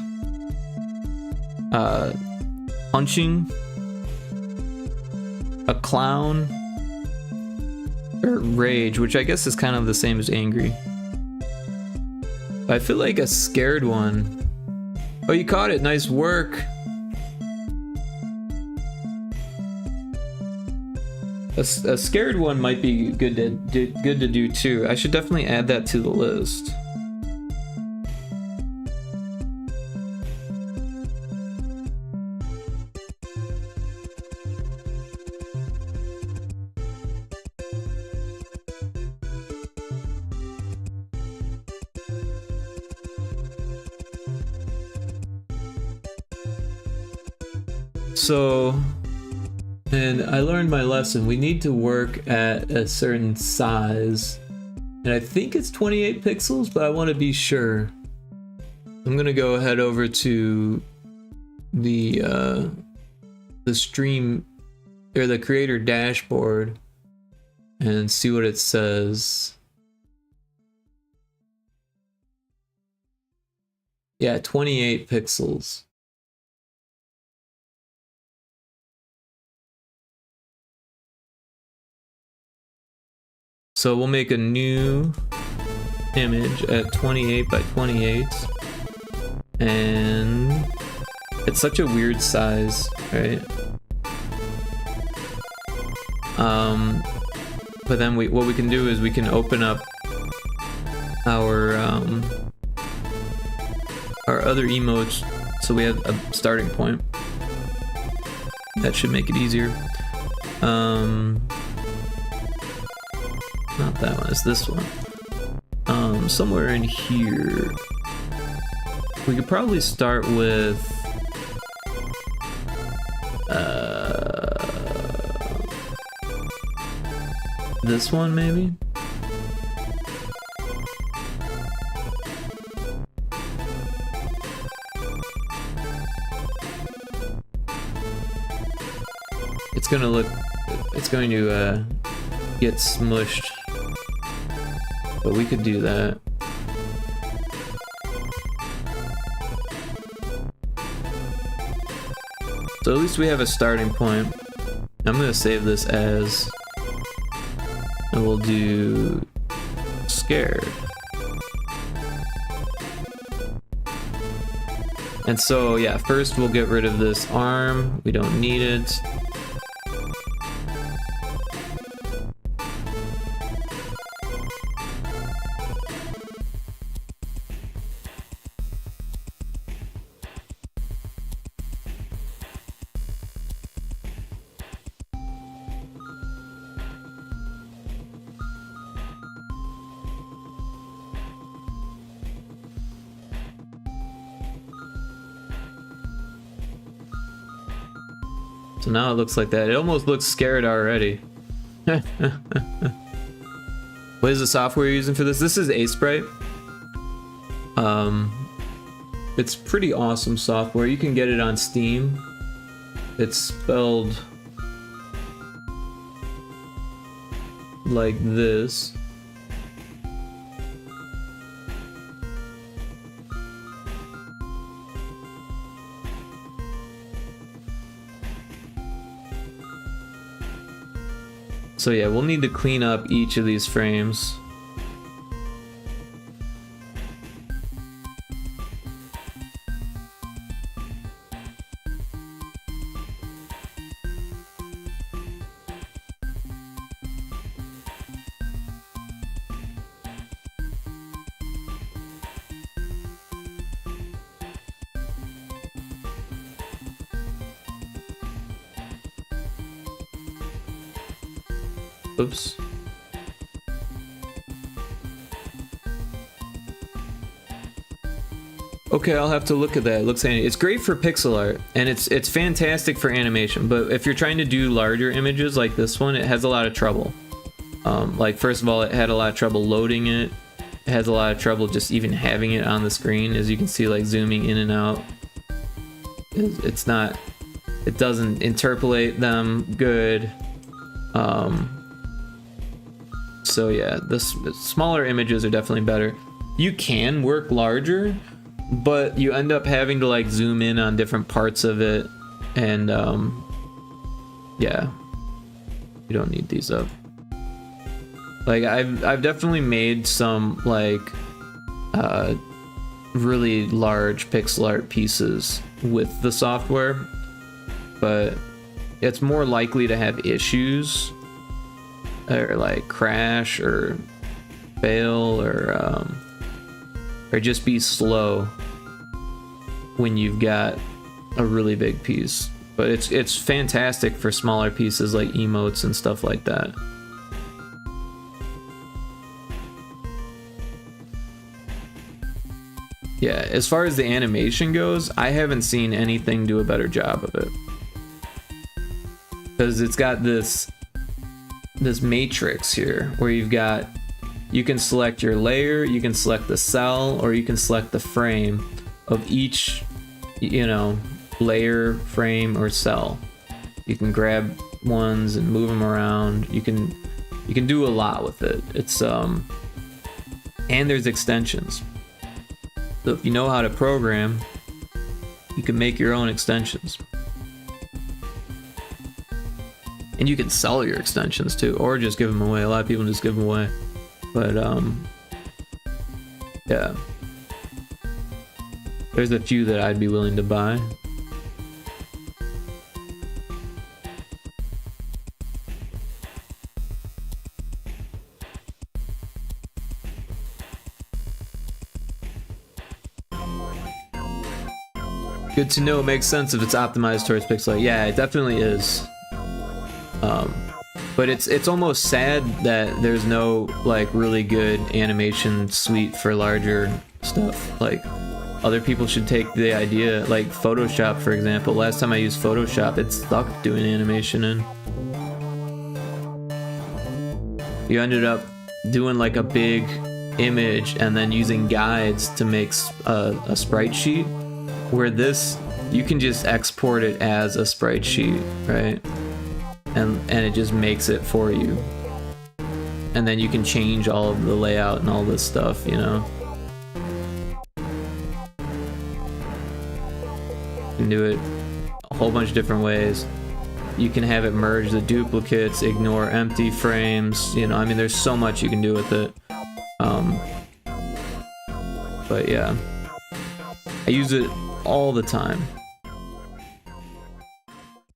Punching. A clown. Or rage, which I guess is kind of the same as angry. I feel like a scared one. Oh, you caught it. Nice work. A scared one might be good to do too. I should definitely add that to the list. So, and I learned my lesson. We need to work at a certain size. And I think it's 28 pixels, but I want to be sure. I'm going to go head over to the stream or the creator dashboard and see what it says. Yeah, 28 pixels. So we'll make a new image at 28 by 28, and it's such a weird size, right? But then what we can do is we can open up our other emotes, so we have a starting point. That should make it easier. Not that one, it's this one. Somewhere in here. We could probably start with this one maybe? It's going to get smushed, but we could do that. So at least we have a starting point. I'm gonna save this as, and we'll do scared. And so yeah, first we'll get rid of this arm. We don't need it. So now it looks like that. It almost looks scared already. What is the software you're using for this? This is Sprite. It's pretty awesome software. You can get it on Steam. It's spelled like this. So yeah, we'll need to clean up each of these frames. Oops. Okay, I'll have to look at that. It looks handy. It's great for pixel art, and it's fantastic for animation, but if you're trying to do larger images like this one, it has a lot of trouble. Like, first of all, it had a lot of trouble loading it. It has a lot of trouble just even having it on the screen, as you can see, like zooming in and out. It's not, it doesn't interpolate them good. So yeah, the smaller images are definitely better. You can work larger, but you end up having to like zoom in on different parts of it, and yeah, you don't need these up. Like I've definitely made some like really large pixel art pieces with the software, but it's more likely to have issues or like crash or fail or just be slow when you've got a really big piece. But it's fantastic for smaller pieces like emotes and stuff like that. Yeah, as far as the animation goes, I haven't seen anything do a better job of it, because it's got this matrix here where you can select your layer, you can select the cell, or you can select the frame of each, you know, layer, frame, or cell. You can grab ones and move them around. You can do a lot with it. It's and there's extensions. So if you know how to program, you can make your own extensions. And you can sell your extensions too, or just give them away. A lot of people just give them away. But yeah. There's a few that I'd be willing to buy. Good to know. It makes sense if it's optimized towards pixel art. Yeah, it definitely is. But it's almost sad that there's no like really good animation suite for larger stuff. Like other people should take the idea, like Photoshop for example. Last time I used Photoshop, it stuck doing animation in. You ended up doing like a big image and then using guides to make a sprite sheet, where this you can just export it as a sprite sheet, right? And it just makes it for you, and then you can change all of the layout and all this stuff, you know. You can do it a whole bunch of different ways. You can have it merge the duplicates, ignore empty frames, you know. I mean, there's so much you can do with it. But yeah, I use it all the time.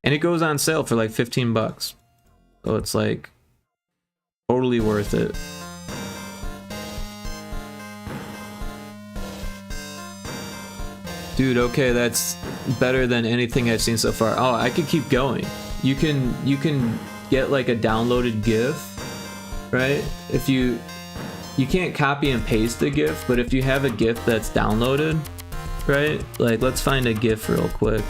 And it goes on sale for like 15 bucks. So it's like totally worth it. Dude, okay, that's better than anything I've seen so far. Oh, I could keep going. You can get like a downloaded GIF, right? If you can't copy and paste the GIF, but if you have a GIF that's downloaded, right? Like let's find a GIF real quick.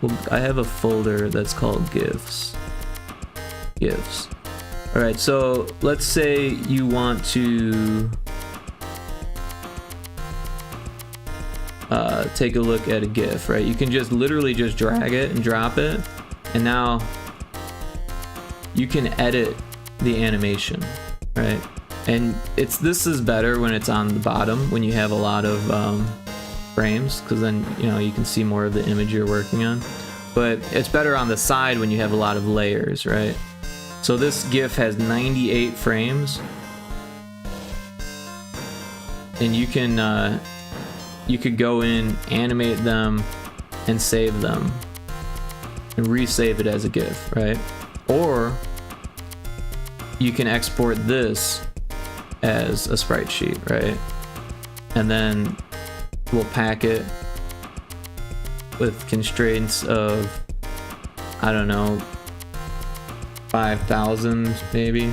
Well, I have a folder that's called GIFs. Alright, so let's say you want to take a look at a GIF, right? You can just literally just drag it and drop it, and now you can edit the animation, right? And this is better when it's on the bottom, when you have a lot of frames, because then you know you can see more of the image you're working on. But it's better on the side when you have a lot of layers, right? So this GIF has 98 frames, and you could go in, animate them, and save them, and resave it as a GIF, right? Or you can export this as a sprite sheet, right? And then we'll pack it with constraints of, I don't know, 5,000 maybe.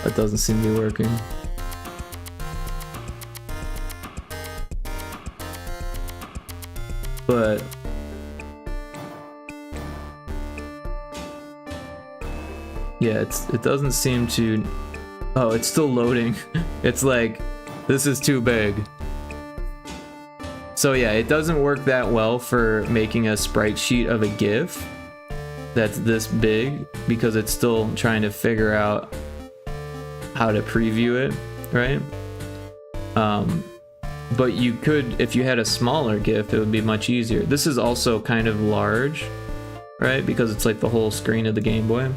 That doesn't seem to be working. But yeah, it doesn't seem to. Oh, it's still loading. It's like, this is too big. So yeah, it doesn't work that well for making a sprite sheet of a GIF that's this big, because it's still trying to figure out how to preview it, right? But you could, if you had a smaller GIF, it would be much easier. This is also kind of large, right? Because it's like the whole screen of the Game Boy.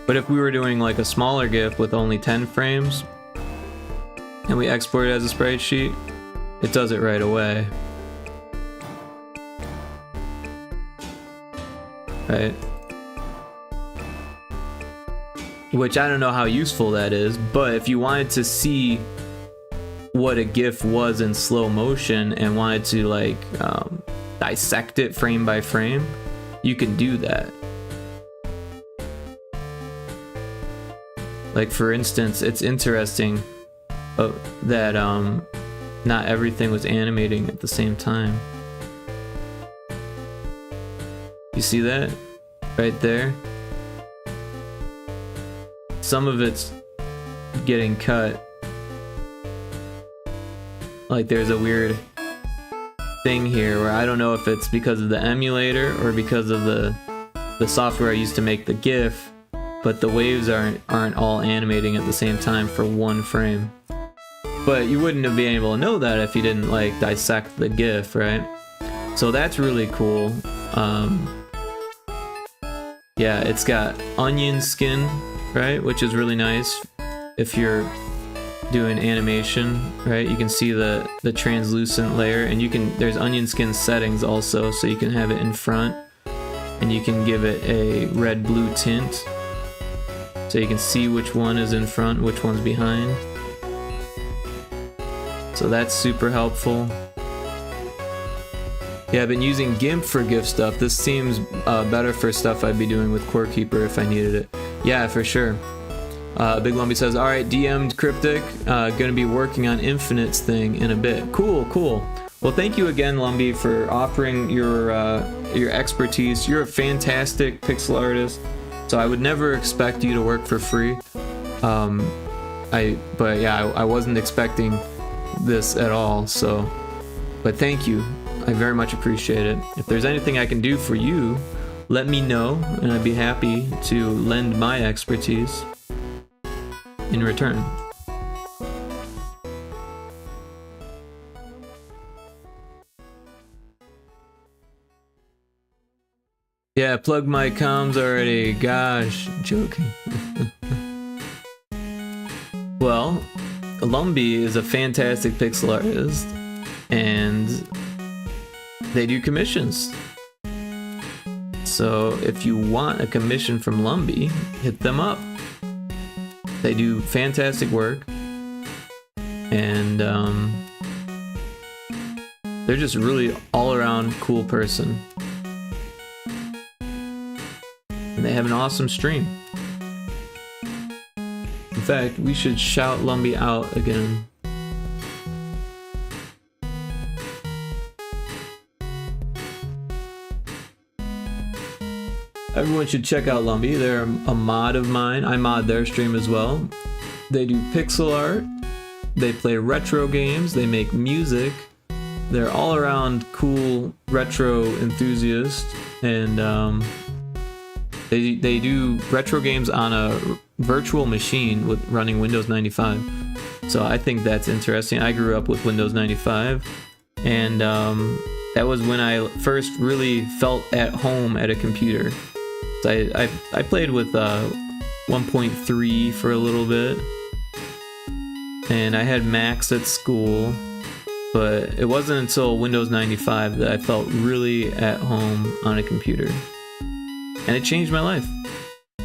But if we were doing like a smaller GIF with only 10 frames, and we export it as a sprite sheet, it does it right away. Right? Which I don't know how useful that is, but if you wanted to see what a GIF was in slow motion and wanted to like dissect it frame by frame, you can do that. Like for instance, it's interesting that not everything was animating at the same time. You see that? Right there? Some of it's getting cut. Like there's a weird thing here where I don't know if it's because of the emulator or because of the software I used to make the GIF, but the waves aren't all animating at the same time for one frame. But you wouldn't have been able to know that if you didn't like dissect the GIF, right? So that's really cool. Yeah, it's got onion skin, right? Which is really nice if you're doing animation, right? You can see the translucent layer, and there's onion skin settings also, so you can have it in front, and you can give it a red-blue tint. so you can see which one is in front, which one's behind. So that's super helpful. Yeah, I've been using GIMP for GIF stuff. This seems better for stuff I'd be doing with Core Keeper if I needed it. Yeah, for sure. Big Lumpy says, alright, DM'd Cryptic, gonna be working on Infinite's thing in a bit. Cool, cool. Well, thank you again, Lumpy, for offering your expertise. You're a fantastic pixel artist, so I would never expect you to work for free. But yeah, I wasn't expecting this at all, so, but thank you. I very much appreciate it. If there's anything I can do for you, let me know, and I'd be happy to lend my expertise in return. Yeah, plug my comms already. Gosh, joking. Well, Lumpy is a fantastic pixel artist, and they do commissions. So if you want a commission from Lumpy, hit them up. They do fantastic work, and they're just really all-around cool person. And they have an awesome stream. In fact, we should shout Lumpy out again. Everyone should check out Lumpy. They're a mod of mine. I mod their stream as well. They do pixel art. They play retro games. They make music. They're all around cool retro enthusiast, and they do retro games on a virtual machine with running Windows 95. So I think that's interesting. I grew up with Windows 95, and that was when I first really felt at home at a computer. So I played with 1.3 for a little bit, and I had Macs at school, but it wasn't until Windows 95 that I felt really at home on a computer. And it changed my life,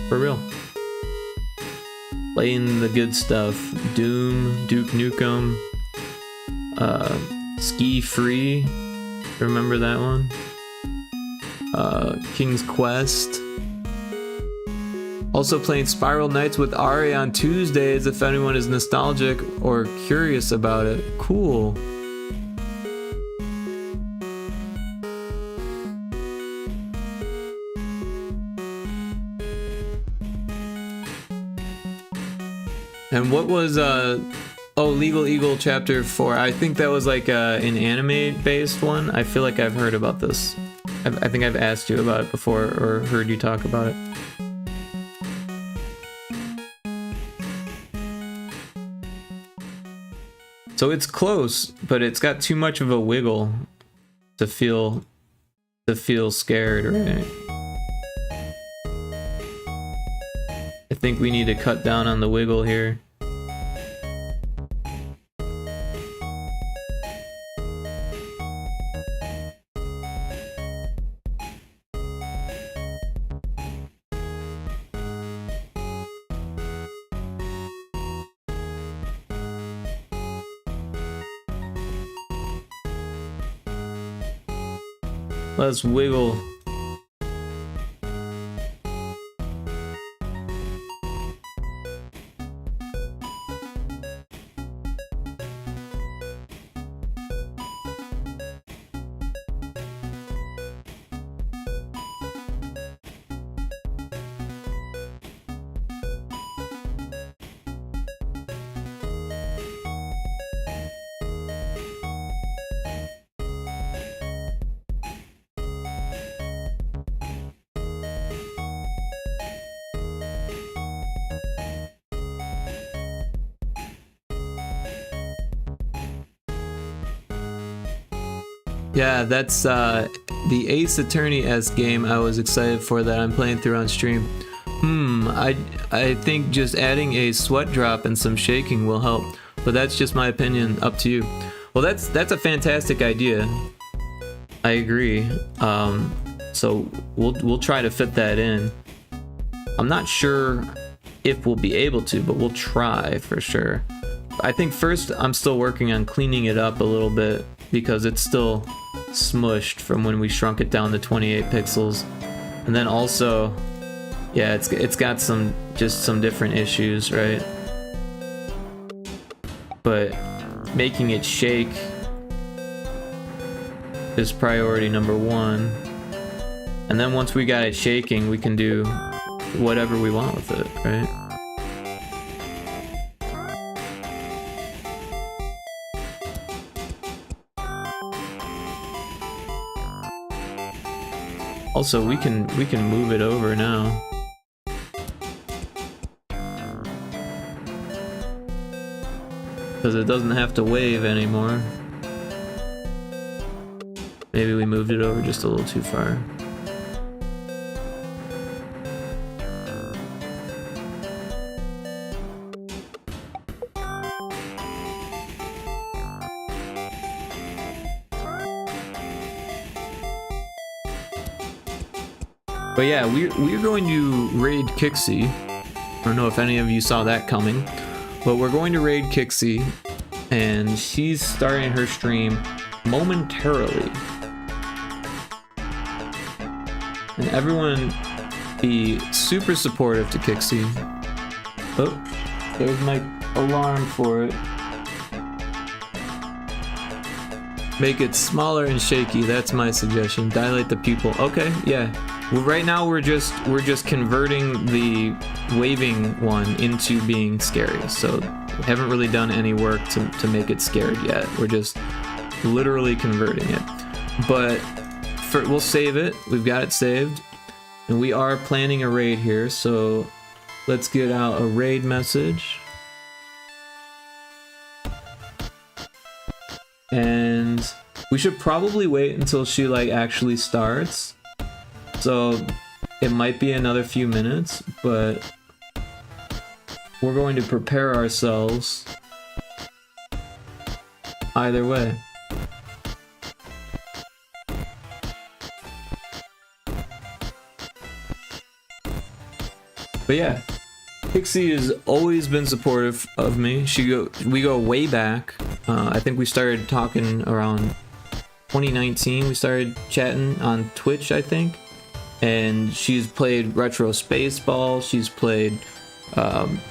for real. Playing the good stuff, Doom, Duke Nukem, Ski Free, remember that one? King's Quest. Also playing Spiral Nights with Ari on Tuesdays if anyone is nostalgic or curious about it. Cool. And what was Legal Eagle Chapter 4? I think that was like an anime based one. I feel like I've heard about this. I think I've asked you about it before or heard you talk about it. So it's close, but it's got too much of a wiggle to feel scared, right? I think we need to cut down on the wiggle here. Let's wiggle. Yeah, that's the Ace Attorney-esque game I was excited for that I'm playing through on stream. I think just adding a sweat drop and some shaking will help, but that's just my opinion, up to you. Well, that's a fantastic idea. I agree. So we'll try to fit that in. I'm not sure if we'll be able to, but we'll try for sure. I think first I'm still working on cleaning it up a little bit because it's still smushed from when we shrunk it down to 28 pixels. And then also, yeah, it's got some different issues, right? But making it shake is priority number one. And then once we got it shaking, we can do whatever we want with it, right? Also, we can move it over now. Because it doesn't have to wave anymore. Maybe we moved it over just a little too far. But yeah, we're going to raid Kixie. I don't know if any of you saw that coming, but we're going to raid Kixie, and she's starting her stream momentarily. And everyone be super supportive to Kixie. Oh, there's my alarm for it. Make it smaller and shaky, that's my suggestion. Dilate the pupil. Okay, yeah. Well, right now we're just converting the waving one into being scary. So we haven't really done any work to make it scared yet. We're just literally converting it. But we'll save it. We've got it saved. And we are planning a raid here, so let's get out a raid message. And we should probably wait until she like actually starts. So it might be another few minutes, but we're going to prepare ourselves either way. But yeah, Pixie has always been supportive of me. We go way back. I think we started talking around 2019. We started chatting on Twitch, I think. And she's played Retro Spaceball. She's played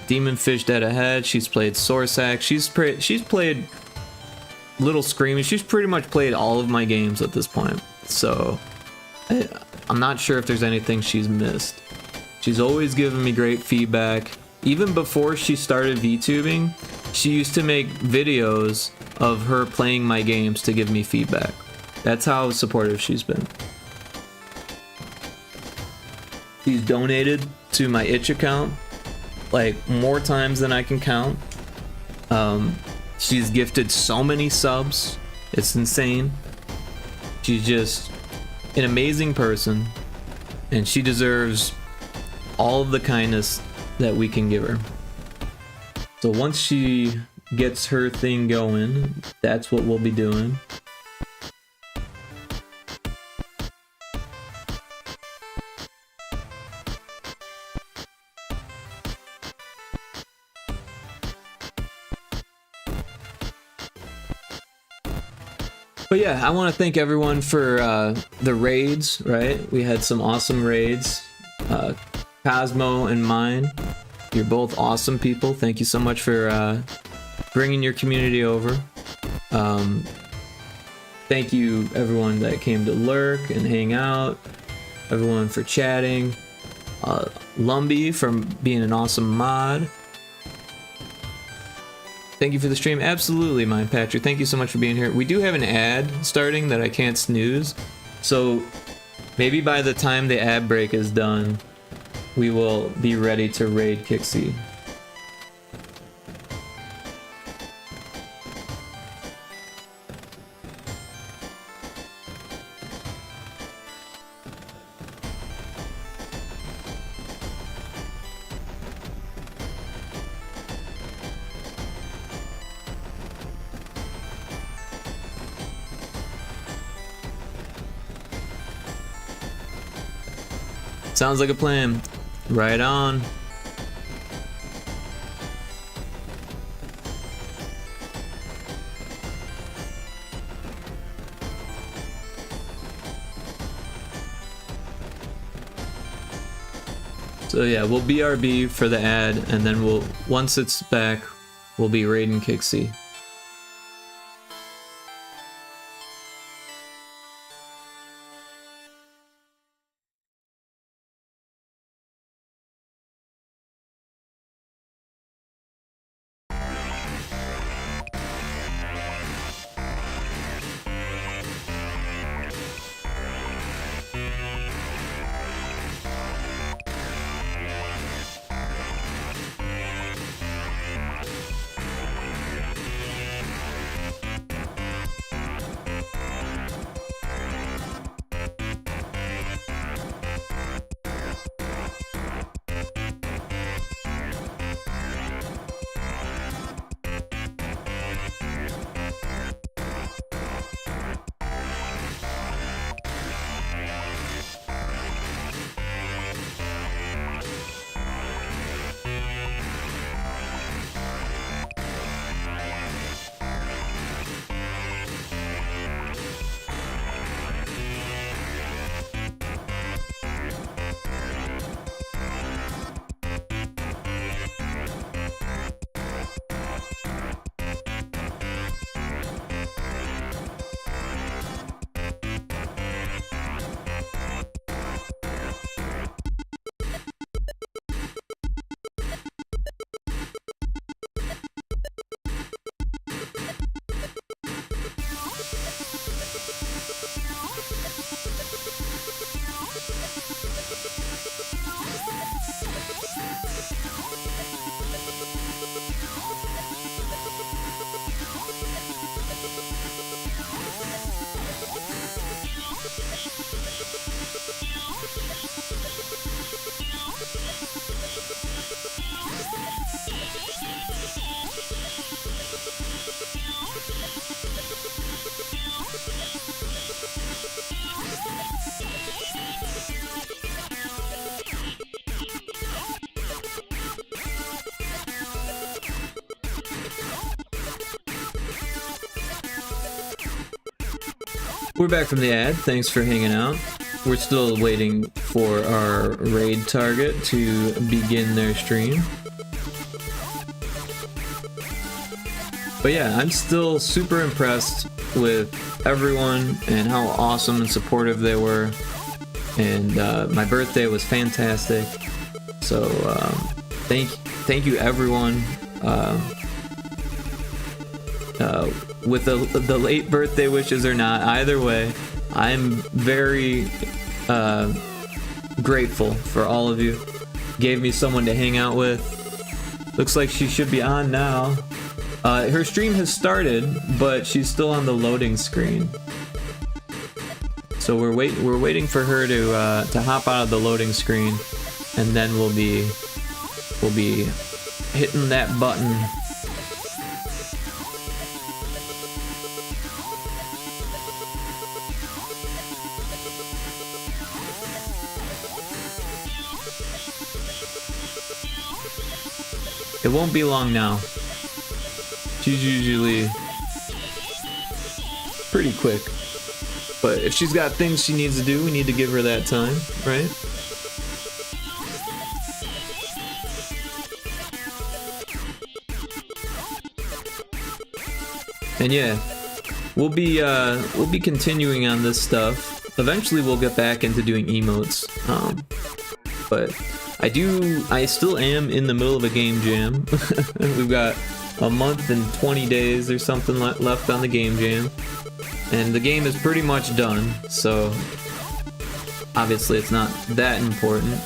Demon Fish Dead Ahead. She's played Source Act. She's played Little Screaming. She's pretty much played all of my games at this point. So I'm not sure if there's anything she's missed. She's always given me great feedback. Even before she started VTubing, she used to make videos of her playing my games to give me feedback. That's how supportive she's been. She's donated to my itch account like more times than I can count. She's gifted so many subs. It's insane. She's just an amazing person, and she deserves all of the kindness that we can give her. So once she gets her thing going, that's what we'll be doing. But yeah, I want to thank everyone for the raids, right? We had some awesome raids. Cosmo and mine, you're both awesome people. Thank you so much for bringing your community over. Thank you everyone that came to lurk and hang out. Everyone for chatting. Lumbee for being an awesome mod. Thank you for the stream. Absolutely, Mind Patrick. Thank you so much for being here. We do have an ad starting that I can't snooze. So maybe by the time the ad break is done, we will be ready to raid Kixie. Sounds like a plan. Right on. So yeah, we'll BRB for the ad, and then we'll, once it's back, we'll be raiding Kixie. We're back from the ad. Thanks for hanging out. We're still waiting for our raid target to begin their stream. But yeah, I'm still super impressed with everyone and how awesome and supportive they were. And my birthday was fantastic. So thank you everyone. With the late birthday wishes or not, either way, I'm very grateful for all of you. Gave me someone to hang out with. Looks like she should be on now. Her stream has started, but she's still on the loading screen. So we're waiting for her to hop out of the loading screen, and then we'll be hitting that button. It won't be long now. She's usually pretty quick. But if she's got things she needs to do, we need to give her that time, right? And yeah, we'll be continuing on this stuff. Eventually we'll get back into doing emotes. But I still am in the middle of a game jam. We've got a month and 20 days or something left on the game jam. And the game is pretty much done, so obviously it's not that important.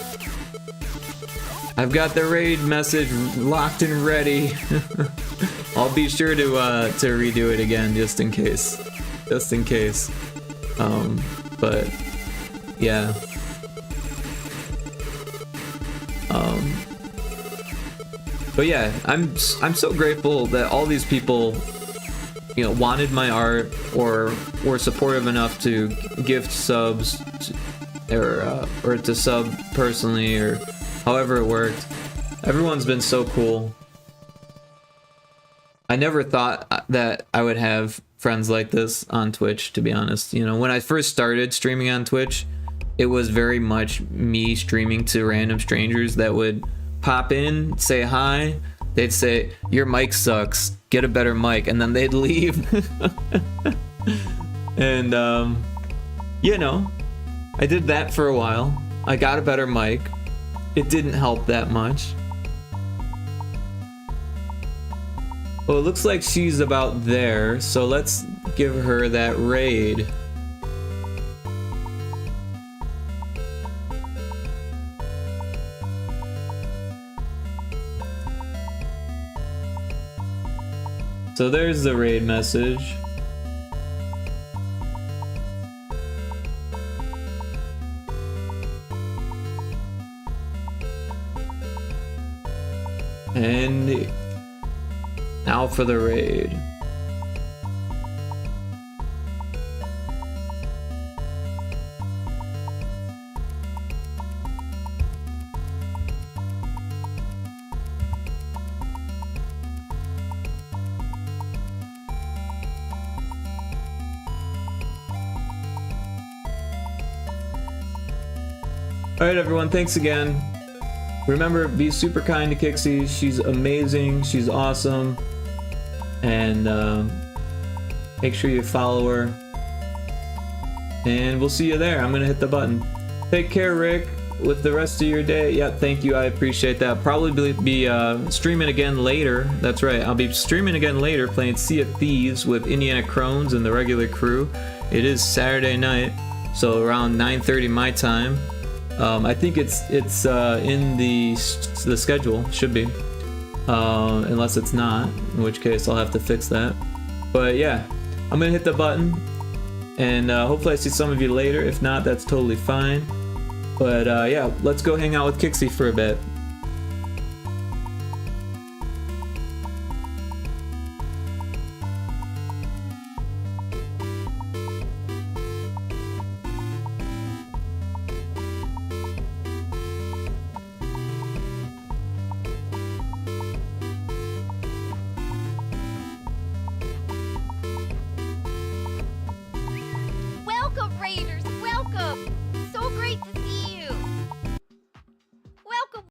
I've got the raid message locked and ready. I'll be sure to redo it again just in case. But yeah. But yeah, I'm so grateful that all these people, you know, wanted my art or were supportive enough to gift subs or to sub personally or however it worked. Everyone's been so cool. I never thought that I would have friends like this on Twitch, to be honest. You know, when I first started streaming on Twitch, it was very much me streaming to random strangers that would pop in, say hi. They'd say, "Your mic sucks. Get a better mic," and then they'd leave. And you know, I did that for a while. I got a better mic. It didn't help that much. Well, it looks like she's about there, so let's give her that raid. So there's the raid message. And now for the raid. Alright everyone, thanks again. Remember, be super kind to Kixie. She's amazing, she's awesome. And make sure you follow her. And we'll see you there. I'm gonna hit the button. Take care, Rick, with the rest of your day. Yeah, thank you, I appreciate that. Probably be streaming again later. That's right, I'll be streaming again later, playing Sea of Thieves with Indiana Crones and the regular crew. It is Saturday night, so around 9:30 my time. I think it's in the schedule, should be, unless it's not, in which case I'll have to fix that. But yeah, I'm gonna hit the button, and hopefully I see some of you later. If not, that's totally fine. But yeah, let's go hang out with Kixie for a bit. Welcome, Raiders! Welcome! So great to